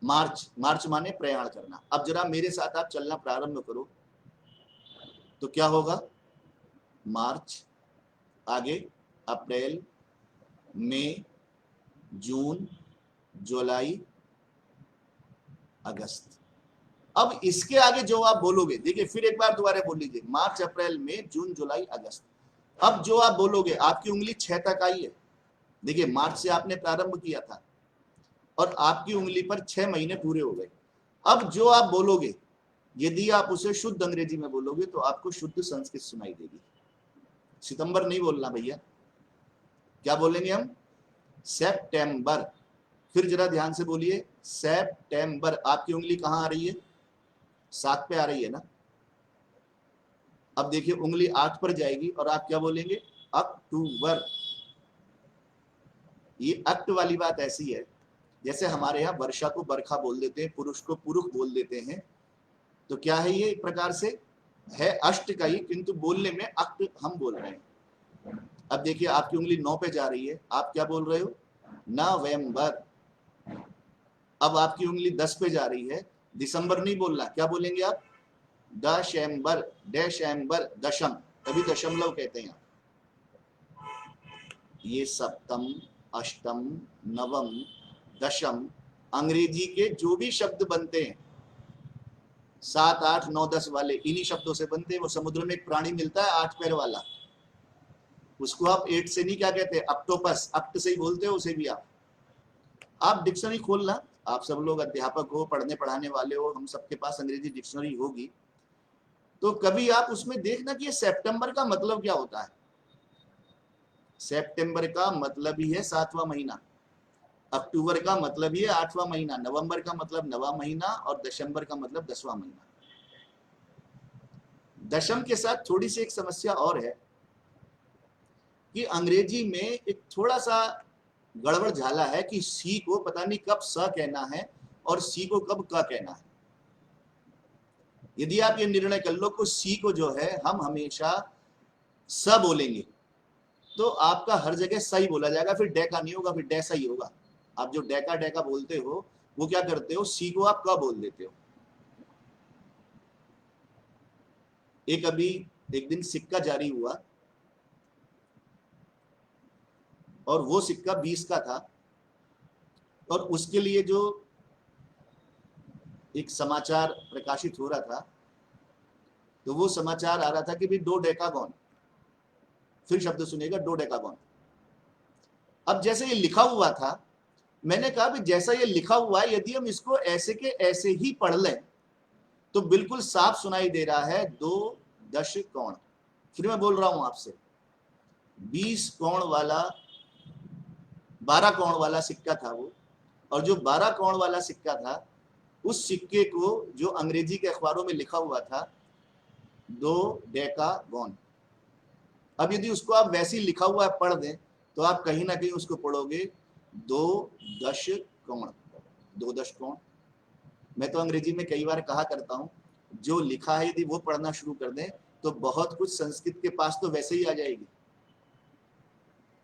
मार्च। मार्च माने प्रयाण करना। अब जरा मेरे साथ आप चलना प्रारंभ करो तो क्या होगा? मार्च, आगे अप्रैल, मई, जून, जुलाई, अगस्त। अब इसके आगे जो आप बोलोगे, देखिए फिर एक बार दोबारा बोल लीजिए, मार्च अप्रैल मई जून जुलाई अगस्त। अब जो आप बोलोगे, आपकी उंगली 6 तक आई है। देखिए मार्च से आपने प्रारंभ किया था और आपकी उंगली पर 6 महीने पूरे हो गए। अब जो आप बोलोगे, यदि आप उसे शुद्ध अंग्रेजी में बोलोगे तो आपको शुद्ध संस्कृत सुनाई देगी। सितंबर नहीं बोलना भैया, क्या बोलेंगे हम? सितंबर। फिर जरा ध्यान से बोलिए, सितंबर। आपकी उंगली कहां आ रही है? 7 पे आ रही है ना। अब देखिए उंगली 8 पर जाएगी और आप क्या बोलेंगे? अक्टूबर। ये अक्ट वाली बात ऐसी है जैसे हमारे यहाँ वर्षा को बरखा बोल देते हैं, पुरुष को पुरुष बोल देते हैं। तो क्या है ये? एक प्रकार से है अष्ट का ही, किंतु बोलने में अक्ट हम बोल रहे हैं। अब देखिए आपकी उंगली 9 पे जा रही है, आप क्या बोल रहे हो? नवंबर। अब आपकी उंगली 10 पे जा रही है, दिसंबर नहीं बोलना, क्या बोलेंगे आप? दशंबर। दशंबर, दशम, तभी दशमलव कहते हैं। ये सप्तम, अष्टम, नवम, दशम अंग्रेजी के जो भी शब्द बनते हैं 7, 8, 9, 10 वाले, इन्हीं शब्दों से बनते हैं। वो समुद्र में एक प्राणी मिलता है 8 पैर वाला, उसको आप 8 से नहीं क्या कहते? ऑक्टोपस। अक्ट से ही बोलते हो उसे भी आप डिक्शनरी खोलना। आप सब लोग अध्यापक हो, पढ़ने पढ़ाने वाले हो, हम सबके पास अंग्रेजी डिक्शनरी होगी। तो कभी आप उसमें देखना कि ये सितंबर का मतलब क्या होता है। सितंबर का मतलब ही है 7वां महीना, अक्टूबर का मतलब ही है 8वां महीना, नवंबर का मतलब 9वां महीना और दिसंबर का मतलब 10वां महीना। दशम के साथ थोड़ी सी एक समस्या और है कि अंग्रेजी में एक थोड़ा सा गड़बड़ झाला है कि सी को पता नहीं कब स कहना है और सी को कब क कहना है। यदि आप ये निर्णय कर लो कि सी को जो है हम हमेशा स बोलेंगे तो आपका हर जगह सही बोला जाएगा, फिर डैका नहीं होगा, फिर डैसा ही होगा। आप जो डैका डैका बोलते हो वो क्या करते हो? सी को आप क बोल देते हो। एक अभी एक दिन सिक्का जारी हुआ और वो सिक्का 20 का था और उसके लिए जो एक समाचार प्रकाशित हो रहा था तो वो समाचार आ रहा था कि भाई 2 डेकागॉन। फिर शब्द सुनिएगा, 2 डेकागॉन। अब जैसे ये लिखा हुआ था, मैंने कहा भी जैसा ये लिखा हुआ है यदि हम इसको ऐसे के ऐसे ही पढ़ लें तो बिल्कुल साफ सुनाई दे रहा है 2 दशकोण। फिर मैं बोल रहा हूं आपसे, 20 कोण वाला 12 कोण वाला सिक्का था वो, और जो 12 कोण वाला सिक्का था उस सिक्के को जो अंग्रेजी के अखबारों में लिखा हुआ था 2 डेकागॉन। अब यदि उसको आप वैसे ही लिखा हुआ पढ़ दें तो आप कहीं ना कहीं उसको पढ़ोगे 2 दशकोण। 2 दशकोण। मैं तो अंग्रेजी में कई बार कहा करता हूं, जो लिखा है यदि वो पढ़ना शुरू कर दें तो बहुत कुछ संस्कृत के पास तो वैसे ही आ जाएगी।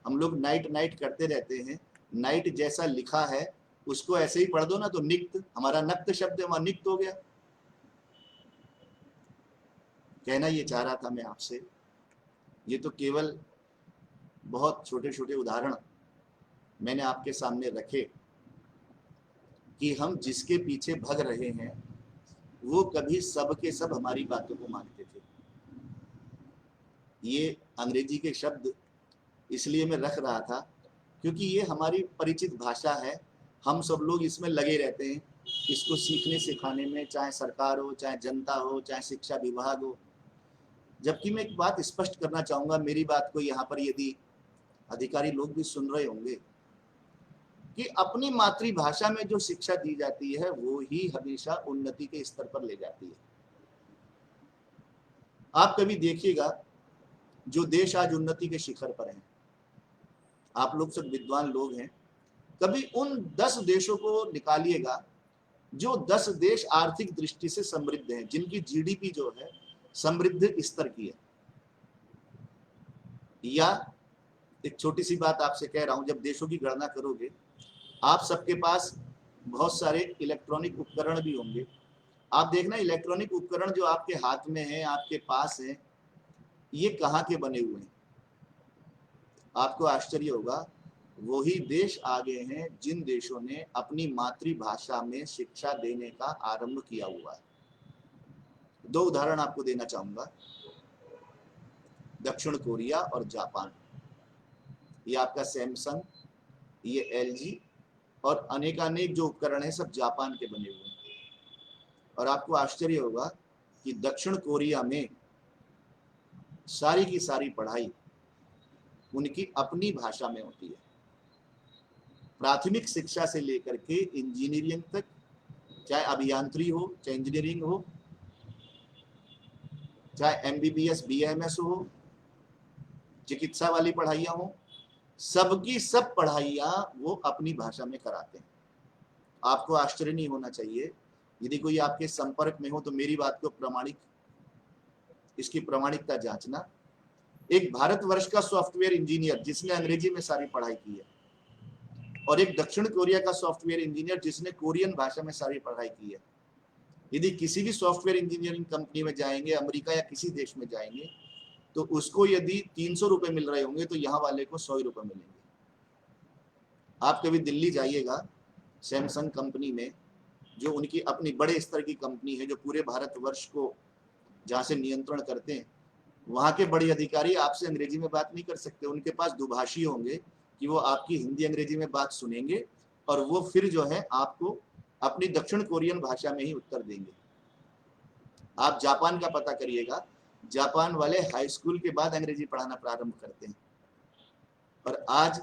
हम लोग नाइट नाइट करते रहते हैं, नाइट जैसा लिखा है उसको ऐसे ही पढ़ दो ना तो निक्त, हमारा नक्त शब्द है वहां निक्त हो गया। कहना ये चाह रहा था मैं आपसे, ये तो केवल बहुत छोटे छोटे उदाहरण मैंने आपके सामने रखे कि हम जिसके पीछे भग रहे हैं वो कभी सब के सब हमारी बातों को मानते थे। ये अंग्रेजी के शब्द इसलिए मैं रख रहा था क्योंकि ये हमारी परिचित भाषा है, हम सब लोग इसमें लगे रहते हैं इसको सीखने सिखाने में, चाहे सरकार हो, चाहे जनता हो, चाहे शिक्षा विभाग हो। जबकि मैं एक बात स्पष्ट करना चाहूँगा, मेरी बात को यहाँ पर यदि अधिकारी लोग भी सुन रहे होंगे कि अपनी मातृभाषा में जो शिक्षा दी जाती है वो ही हमेशा उन्नति के स्तर पर ले जाती है। आप कभी देखिएगा, जो देश आज उन्नति के शिखर पर हैं, आप लोग सब विद्वान लोग हैं, कभी उन 10 देशों को निकालिएगा जो 10 देश आर्थिक दृष्टि से समृद्ध हैं, जिनकी जीडीपी जो है समृद्ध स्तर की है। या एक छोटी सी बात आपसे कह रहा हूं, जब देशों की गणना करोगे, आप सबके पास बहुत सारे इलेक्ट्रॉनिक उपकरण भी होंगे। आप देखना, इलेक्ट्रॉनिक उपकरण जो आपके हाथ में है, आपके पास है, ये कहाँ के बने हुए हैं? आपको आश्चर्य होगा, वही देश आगे हैं जिन देशों ने अपनी मातृभाषा में शिक्षा देने का आरंभ किया हुआ है। 2 उदाहरण आपको देना चाहूंगा, दक्षिण कोरिया और जापान। ये आपका सैमसंग, ये एलजी और अनेकानेक जो उपकरण है सब जापान के बने हुए हैं। और आपको आश्चर्य होगा कि दक्षिण कोरिया में सारी की सारी पढ़ाई उनकी अपनी भाषा में होती है। प्राथमिक शिक्षा से लेकर के इंजीनियरिंग तक, चाहे अभियांत्रिकी हो, चाहे इंजीनियरिंग हो, चाहे एमबीबीएस बीएमएस हो, चिकित्सा वाली पढ़ाइयां हो, सबकी सब पढ़ाइयां वो अपनी भाषा में कराते हैं। आपको आश्चर्य नहीं होना चाहिए, यदि कोई आपके संपर्क में हो तो मेरी बात को इसकी प्रामाणिकता जांचना। एक भारतवर्ष का सॉफ्टवेयर इंजीनियर जिसने अंग्रेजी में सारी पढ़ाई की है, और एक दक्षिण कोरिया का सॉफ्टवेयर इंजीनियर जिसने कोरियन भाषा में सारी पढ़ाई की है, यदि किसी भी सॉफ्टवेयर इंजीनियरिंग कंपनी में जाएंगे, अमेरिका या किसी देश में जाएंगे, तो उसको यदि 300 रुपए मिल रहे होंगे तो यहाँ वाले को 100 रुपए मिलेंगे। आप कभी दिल्ली जाइएगा, सैमसंग कंपनी में, जो उनकी अपनी बड़े स्तर की कंपनी है, जो पूरे भारतवर्ष को जहाँ से नियंत्रण करते हैं, वहाँ के बड़े अधिकारी आपसे अंग्रेजी में बात नहीं कर सकते। उनके पास दुभाषी होंगे कि वो आपकी हिंदी अंग्रेजी में बात सुनेंगे और वो फिर जो है आपको अपनी दक्षिण कोरियन भाषा में ही उत्तर देंगे। आप जापान का पता करिएगा, जापान वाले हाई स्कूल के बाद अंग्रेजी पढ़ाना प्रारंभ करते हैं। और आज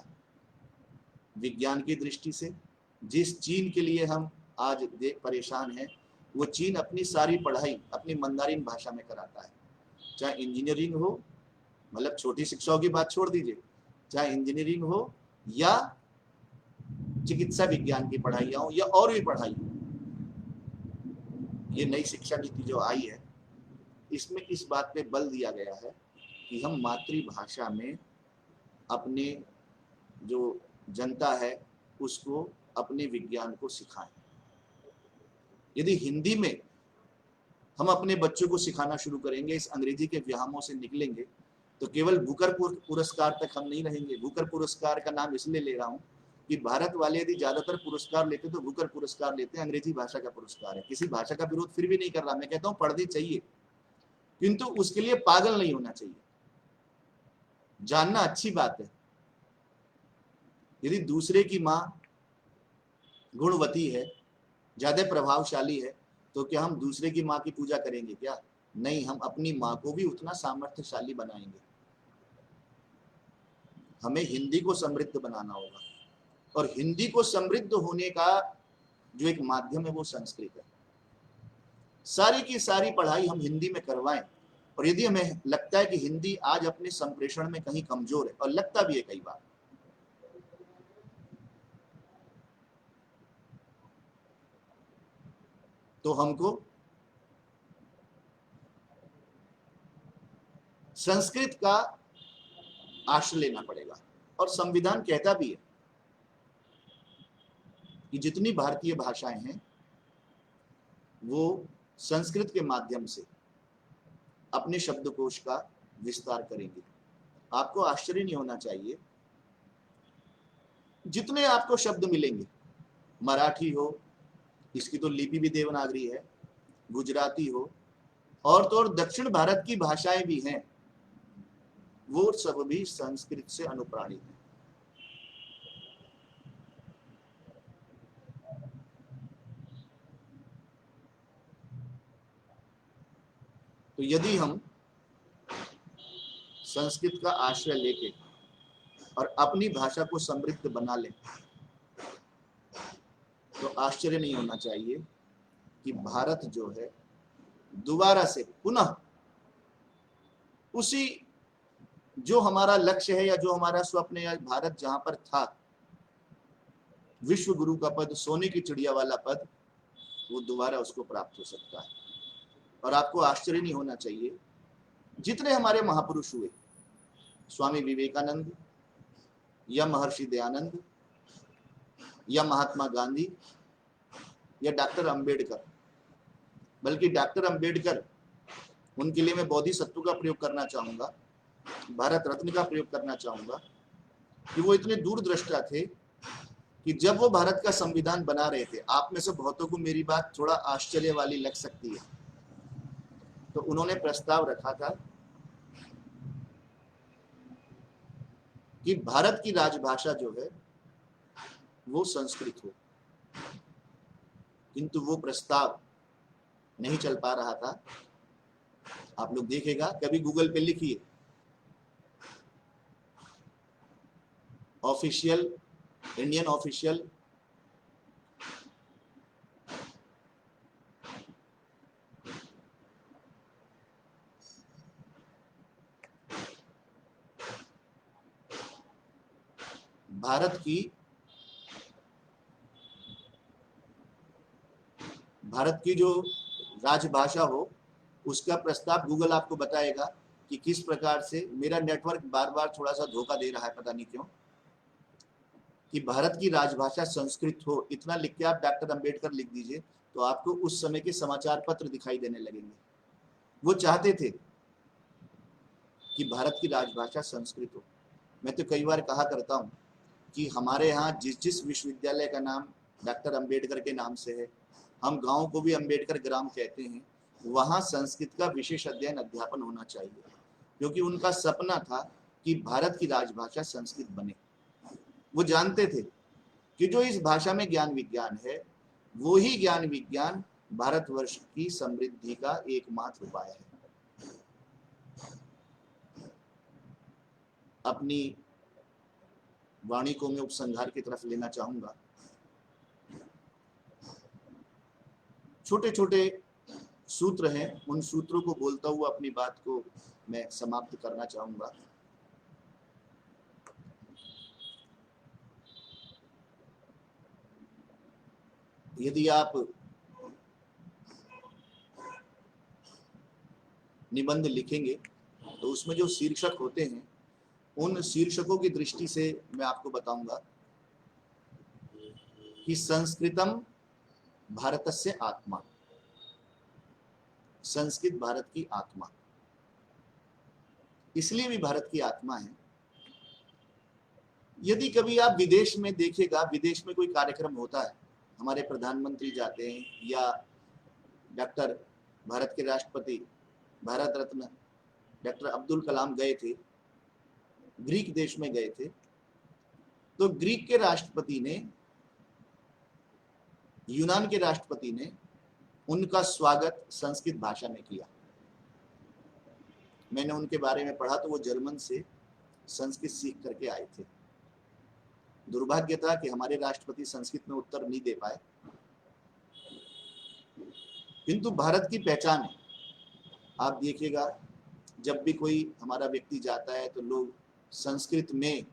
विज्ञान की दृष्टि से जिस चीन के लिए हम आज परेशान हैं, वो चीन अपनी सारी पढ़ाई अपनी मंदारिन भाषा में कराता है। चाहे इंजीनियरिंग हो, मतलब छोटी शिक्षाओं की बात छोड़ दीजिए, चाहे इंजीनियरिंग हो या चिकित्सा विज्ञान की पढ़ाइयाँ हो या और भी पढ़ाई। ये नई शिक्षा नीति जो आई है, इसमें इस बात पे बल दिया गया है कि हम मातृभाषा में अपने जो जनता है उसको अपने विज्ञान को सिखाएं। यदि हिंदी में हम अपने बच्चों को सिखाना शुरू करेंगे, इस अंग्रेजी के व्यामों से निकलेंगे, तो केवल बुकर पुरस्कार तक हम नहीं रहेंगे। बुकर पुरस्कार का नाम इसलिए ले रहा हूं कि भारत वाले यदि ज्यादातर पुरस्कार लेते तो बुकर पुरस्कार लेते हैं, अंग्रेजी भाषा का पुरस्कार है। किसी भाषा का विरोध फिर भी नहीं कर रहा, मैं कहता हूं पढ़नी चाहिए, किंतु उसके लिए पागल नहीं होना चाहिए। जानना अच्छी बात है। यदि दूसरे की माँ गुणवती है, ज्यादा प्रभावशाली है, तो क्या हम दूसरे की माँ की पूजा करेंगे क्या? नहीं, हम अपनी माँ को भी उतना सामर्थ्यशाली बनाएंगे। हमें हिंदी को समृद्ध बनाना होगा, और हिंदी को समृद्ध होने का जो एक माध्यम है वो संस्कृत है। सारी की सारी पढ़ाई हम हिंदी में करवाएं, और यदि हमें लगता है कि हिंदी आज अपने संप्रेषण में कहीं कमजोर है, और लगता भी है कई बार, तो हमको संस्कृत का आश्रय लेना पड़ेगा। और संविधान कहता भी है कि जितनी भारतीय भाषाएं हैं वो संस्कृत के माध्यम से अपने शब्दकोश का विस्तार करेंगे। आपको आश्चर्य नहीं होना चाहिए, जितने आपको शब्द मिलेंगे, मराठी हो, इसकी तो लिपि भी देवनागरी है, गुजराती हो, और तो और दक्षिण भारत की भाषाएं भी हैं, वो सब भी संस्कृत से अनुप्राणित है। तो यदि हम संस्कृत का आश्रय लेके और अपनी भाषा को समृद्ध बना लें, तो आश्चर्य नहीं होना चाहिए कि भारत जो है दोबारा से पुनः उसी जो हमारा लक्ष्य है या जो हमारा स्वप्न है, भारत जहां पर था विश्व गुरु का पद, सोने की चिड़िया वाला पद, वो दोबारा उसको प्राप्त हो सकता है। और आपको आश्चर्य नहीं होना चाहिए, जितने हमारे महापुरुष हुए, स्वामी विवेकानंद या महर्षि दयानंद या महात्मा गांधी या डॉक्टर अंबेडकर, बल्कि डॉक्टर अंबेडकर, उनके लिए मैं बोधिसत्व का प्रयोग करना चाहूंगा, भारत रत्न का प्रयोग करना चाहूंगा, कि वो इतने दूरदृष्टा थे कि जब वो भारत का संविधान बना रहे थे, आप में से बहुतों को मेरी बात थोड़ा आश्चर्य वाली लग सकती है, तो उन्होंने प्रस्ताव रखा था कि भारत की राजभाषा जो है वो संस्कृत हो, किंतु वो प्रस्ताव नहीं चल पा रहा था। आप लोग देखेगा, कभी गूगल पे लिखिए ऑफिशियल, इंडियन ऑफिशियल भारत की जो राजभाषा हो उसका प्रस्ताव गूगल आपको बताएगा कि किस प्रकार से, मेरा नेटवर्क बार बार थोड़ा सा धोखा दे रहा है, पता नहीं क्यों, कि भारत की राजभाषा संस्कृत हो, इतना लिख के आप डॉक्टर अंबेडकर लिख दीजिए तो आपको उस समय के समाचार पत्र दिखाई देने लगेंगे। वो चाहते थे कि भारत की राजभाषा संस्कृत हो। मैं तो कई बार कहा करता हूँ कि हमारे यहाँ जिस जिस विश्वविद्यालय का नाम डॉक्टर अंबेडकर के नाम से है, हम गांव को भी अंबेडकर ग्राम कहते हैं, वहाँ संस्कृत का विशेष अध्ययन अध्यापन होना चाहिए, क्योंकि उनका सपना था कि भारत की राजभाषा संस्कृत बने। वो जानते थे कि जो इस भाषा में ज्ञान विज्ञान है, वो ही ज्ञान विज्ञान भारतवर्ष की समृद्धि का एकमात्र उपाय है। अपनी वाणी को मैं उपसंहार की तरफ लेना चाहूंगा। छोटे छोटे सूत्र हैं, उन सूत्रों को बोलता हुआ अपनी बात को मैं समाप्त करना चाहूंगा। यदि आप निबंध लिखेंगे तो उसमें जो शीर्षक होते हैं, उन शीर्षकों की दृष्टि से मैं आपको बताऊंगा कि संस्कृतम भारतस्य आत्मा, संस्कृत भारत की आत्मा, इसलिए भी भारत की आत्मा है। यदि कभी आप विदेश में देखेगा, विदेश में कोई कार्यक्रम होता है, हमारे प्रधानमंत्री जाते हैं या डॉक्टर, भारत के राष्ट्रपति भारत रत्न डॉक्टर अब्दुल कलाम गए थे, ग्रीक देश में गए थे, तो ग्रीक के राष्ट्रपति ने, यूनान के राष्ट्रपति ने उनका स्वागत संस्कृत भाषा में किया। मैंने उनके बारे में पढ़ा तो वो जर्मन से संस्कृत सीख करके आए थे। दुर्भाग्य था कि हमारे राष्ट्रपति संस्कृत में उत्तर नहीं दे पाए, किंतु भारत की पहचान है। आप देखिएगा, जब भी कोई हमारा व्यक्ति जाता है तो लोग संस्कृत में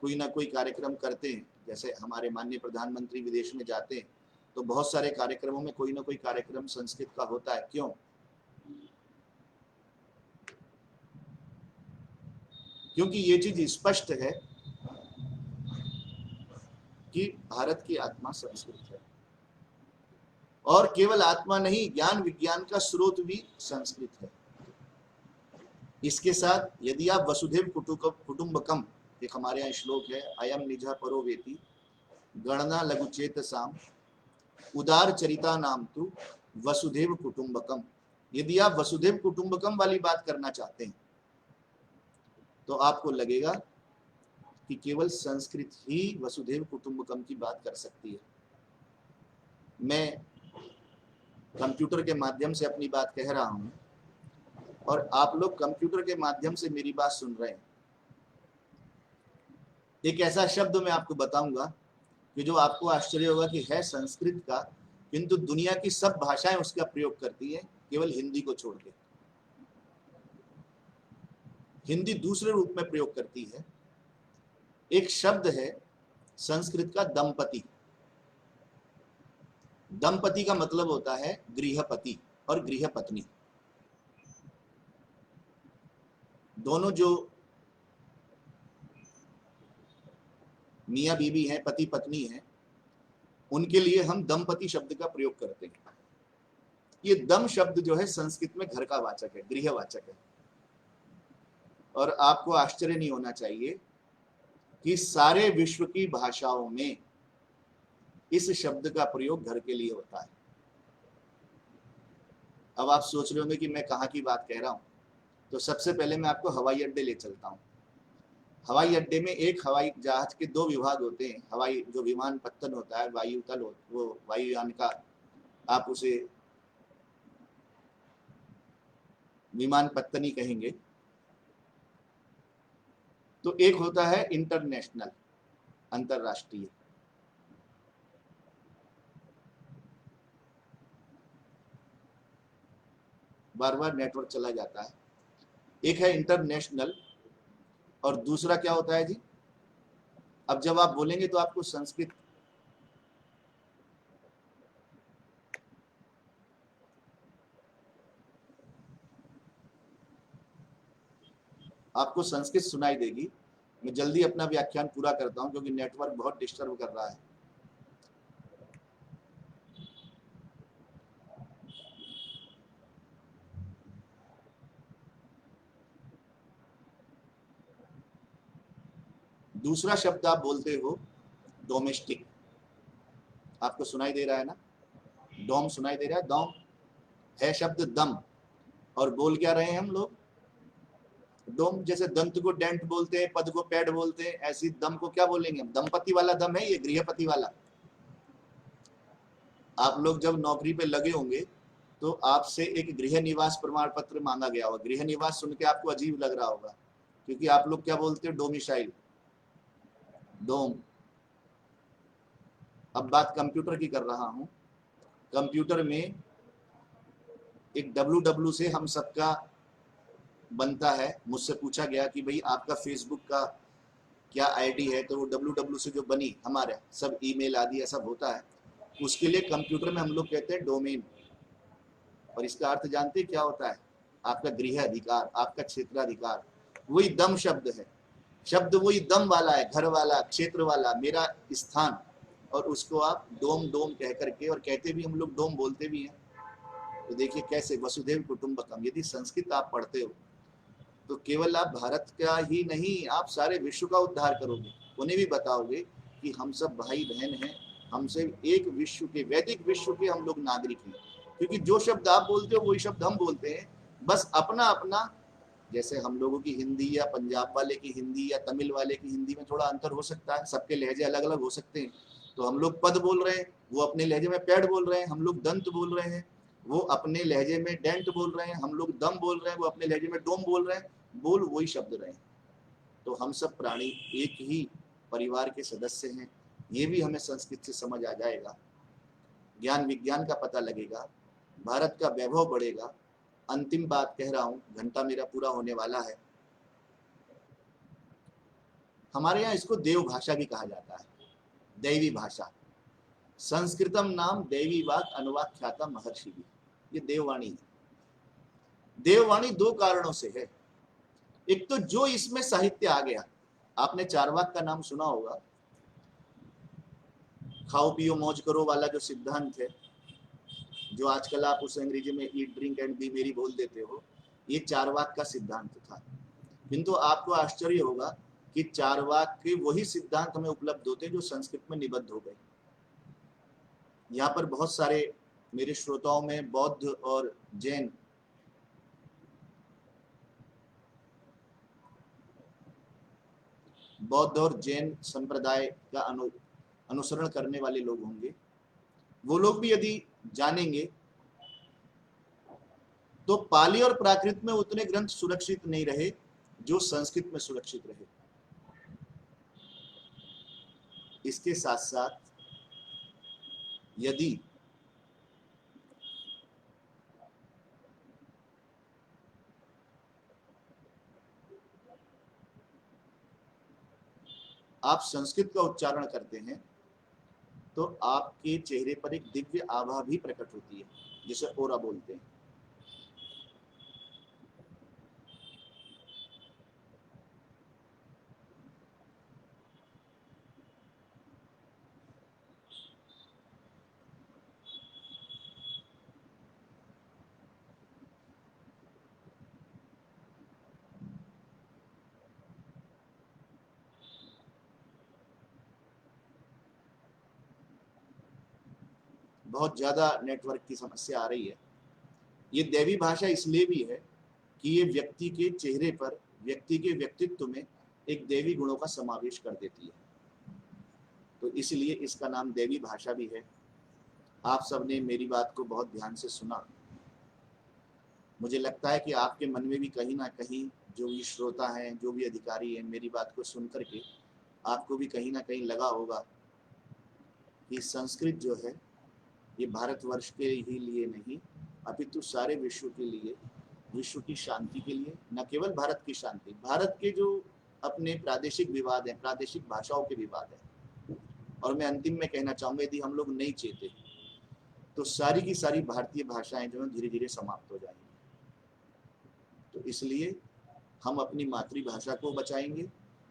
कोई ना कोई कार्यक्रम करते हैं। जैसे हमारे माननीय प्रधानमंत्री विदेश में जाते हैं तो बहुत सारे कार्यक्रमों में कोई ना कोई कार्यक्रम संस्कृत का होता है। क्यों? क्योंकि ये चीज स्पष्ट है कि भारत की आत्मा संस्कृत है, और केवल आत्मा नहीं, ज्ञान विज्ञान का स्रोत भी संस्कृत है। इसके साथ यदि आप वसुधैव कुटुंबकम, एक हमारे यहाँ श्लोक है, अयम निजः परो वेति गणना लघुचेत साम उदार चरिता नाम तु वसुधैव कुटुंबकम, यदि आप वसुधैव कुटुंबकम वाली बात करना चाहते हैं तो आपको लगेगा कि केवल संस्कृत ही वसुधैव कुटुंबकम की बात कर सकती है। मैं कंप्यूटर के माध्यम से अपनी बात कह रहा हूं और आप लोग कंप्यूटर के माध्यम से मेरी बात सुन रहे हैं। एक ऐसा शब्द मैं आपको बताऊंगा कि जो आपको आश्चर्य होगा कि है संस्कृत का, किंतु दुनिया की सब भाषाएं उसका प्रयोग करती है, केवल हिंदी को छोड़ के। हिंदी दूसरे रूप में प्रयोग करती है। एक शब्द है संस्कृत का दंपति। दंपति का मतलब होता है गृहपति और गृहपत्नी। दोनों जो मियां बीवी हैं, पति पत्नी हैं, उनके लिए हम दंपति शब्द का प्रयोग करते हैं। ये दम शब्द जो है संस्कृत में घर का वाचक है, गृहवाचक है। और आपको आश्चर्य नहीं होना चाहिए कि सारे विश्व की भाषाओं में इस शब्द का प्रयोग घर के लिए होता है। अब आप सोच रहे होंगे कि मैं कहाँ की बात कह रहा हूं, तो सबसे पहले मैं आपको हवाई अड्डे ले चलता हूं। हवाई अड्डे में एक हवाई जहाज के दो विभाग होते हैं। हवाई जो विमान पत्तन होता है, वायुतल, वो वायुयान का आप उसे विमान पत्तनी कहेंगे। तो एक होता है इंटरनेशनल, अंतरराष्ट्रीय। बार बार नेटवर्क चला जाता है। एक है इंटरनेशनल और दूसरा क्या होता है जी? अब जब आप बोलेंगे तो आपको संस्कृत सुनाई देगी। मैं जल्दी अपना व्याख्यान पूरा करता हूं क्योंकि नेटवर्क बहुत डिस्टर्ब कर रहा है। दूसरा शब्द आप बोलते हो डोमेस्टिक। आपको सुनाई दे रहा है ना? डोम सुनाई दे रहा है? डोम है शब्द दम, और बोल क्या रहे हैं हम लोग? डोम। जैसे दंत को डेंट बोलते हैं, पद को पैड बोलते हैं, ऐसी दम को क्या बोलेंगे हम? दंपति वाला दम है ये, गृहपति वाला। आप लोग जब नौकरी पे लगे होंगे तो आपसे एक गृह निवास प्रमाण पत्र मांगा गया होगा। गृह निवास सुन के आपको अजीब लग रहा होगा, क्योंकि आप लोग क्या बोलते हो? डोमिसाइल, डोम। अब बात कंप्यूटर की कर रहा हूं। कंप्यूटर में एक www से हम सबका बनता है। मुझसे पूछा गया कि भाई आपका फेसबुक का क्या आईडी है, तो वो www से जो बनी, हमारे सब ईमेल आदि सब होता है, उसके लिए कंप्यूटर में हम लोग कहते हैं डोमेन। और इसका अर्थ जानते हैं क्या होता है? आपका गृह अधिकार, आपका क्षेत्राधिकार। वही दम शब्द है। शब्द वही दम वाला है, घर वाला, क्षेत्र वाला, मेरा स्थान। और उसको आप डोम डोम कह करके, और कहते भी हम लोग डोम, बोलते भी हैं। तो देखिए कैसे वसुधैव कुटुंबकम। यदि संस्कृत आप पढ़ते हो तो केवल आप भारत का ही नहीं, आप सारे विश्व का उद्धार करोगे। उन्हें भी बताओगे कि हम सब भाई बहन हैं, हमसे एक विश्व के, वैदिक विश्व के हम लोग नागरिक हैं। क्योंकि जो शब्द आप बोलते हो वही शब्द हम बोलते हैं, बस अपना अपना। जैसे हम लोगों की हिंदी या पंजाब वाले की हिंदी या तमिल वाले की हिंदी में थोड़ा अंतर हो सकता है, सबके लहजे अलग अलग हो सकते हैं। तो हम लोग पद बोल रहे हैं, वो अपने लहजे में पैड बोल रहे हैं। हम लोग दंत बोल रहे हैं, वो अपने लहजे में डेंट बोल रहे हैं। हम लोग दम बोल रहे हैं, वो अपने लहजे में डोम बोल रहे हैं। बोल वही शब्द रहे हैं। तो हम सब प्राणी एक ही परिवार के सदस्य हैं। ये भी हमें संस्कृत से समझ आ जाएगा। ज्ञान विज्ञान का पता लगेगा, भारत का वैभव बढ़ेगा। अंतिम बात कह रहा हूं, घंटा मेरा पूरा होने वाला है। हमारे यहाँ इसको देव भाषा भी कहा जाता है, दैवी भाषा। संस्कृतम नाम दैवी वाक अनुवाख्याता महर्षि भी। ये देववाणी है। देववाणी दो कारणों से है। एक तो जो इसमें साहित्य आ गया, आपने चारवाक का नाम सुना होगा। खाओ पियो मौज करो वाला जो सिद्धांत है, जो आजकल आप उसे अंग्रेजी में ईट ड्रिंक एंड बी मेरी बोल देते हो, ये चारवाक का सिद्धांत था। किंतु आपको आश्चर्य होगा कि चारवाक के वही सिद्धांत हमें उपलब्ध होते हैं जो संस्कृत में निबद्ध हो गए। यहाँ पर बहुत सारे मेरे श्रोताओं में बौद्ध और जैन संप्रदाय का अनुसरण करने वाले लोग होंगे। वो लोग भी यदि जानेंगे तो पाली और प्राकृत में उतने ग्रंथ सुरक्षित नहीं रहे जो संस्कृत में सुरक्षित रहे। इसके साथ साथ यदि आप संस्कृत का उच्चारण करते हैं तो आपके चेहरे पर एक दिव्य आभा भी प्रकट होती है, जिसे ओरा बोलते हैं। बहुत ज्यादा नेटवर्क की समस्या आ रही है। ये दैवी भाषा इसलिए भी है कि ये व्यक्ति के चेहरे पर, व्यक्ति के व्यक्तित्व में एक दैवी गुणों का समावेश कर देती है, तो इसलिए इसका नाम दैवी भाषा भी है। आप सबने मेरी बात को बहुत ध्यान से सुना। मुझे लगता है कि आपके मन में भी कहीं ना कहीं, जो भी श्रोता हैं, जो भी अधिकारी हैं, मेरी बात को सुन करके आपको भी कहीं ना कहीं लगा होगा कि संस्कृत जो है ये भारतवर्ष के ही लिए नहीं, अपितु सारे विश्व के लिए, विश्व की शांति के लिए, न केवल भारत की शांति, भारत के जो अपने प्रादेशिक विवाद हैं, प्रादेशिक भाषाओं के विवाद हैं, और मैं अंतिम में कहना चाहूंगा यदि हम लोग नहीं चेते तो सारी की सारी भारतीय भाषाएं जो है धीरे धीरे समाप्त हो जाएंगी। तो इसलिए हम अपनी मातृभाषा को बचाएंगे,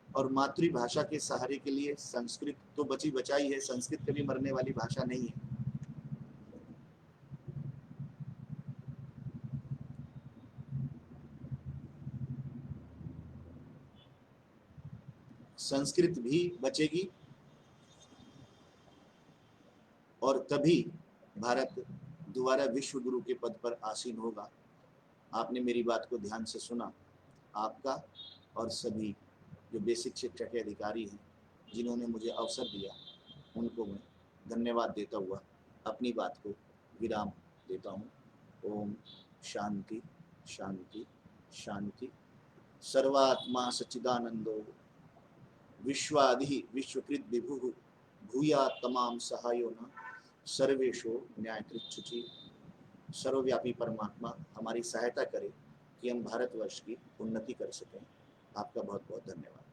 और मातृभाषा के सहारे के लिए संस्कृत तो बची बचाई है, संस्कृत कभी मरने वाली भाषा नहीं है। संस्कृत भी बचेगी और तभी भारत दोबारा विश्व गुरु के पद पर आसीन होगा। आपने मेरी बात को ध्यान से सुना। आपका और सभी जो बेसिक शिक्षा के अधिकारी हैं जिन्होंने मुझे अवसर दिया, उनको मैं धन्यवाद देता हुआ अपनी बात को विराम देता हूँ। ओम शांति शांति शांति। सर्वात्मा सच्चिदानंदो विश्वादि विश्वकृत विभु भूया तमाम सहायो न सर्वेशो न्यायकृत। सर्वव्यापी परमात्मा हमारी सहायता करे कि हम भारतवर्ष की उन्नति कर सकें। आपका बहुत बहुत धन्यवाद।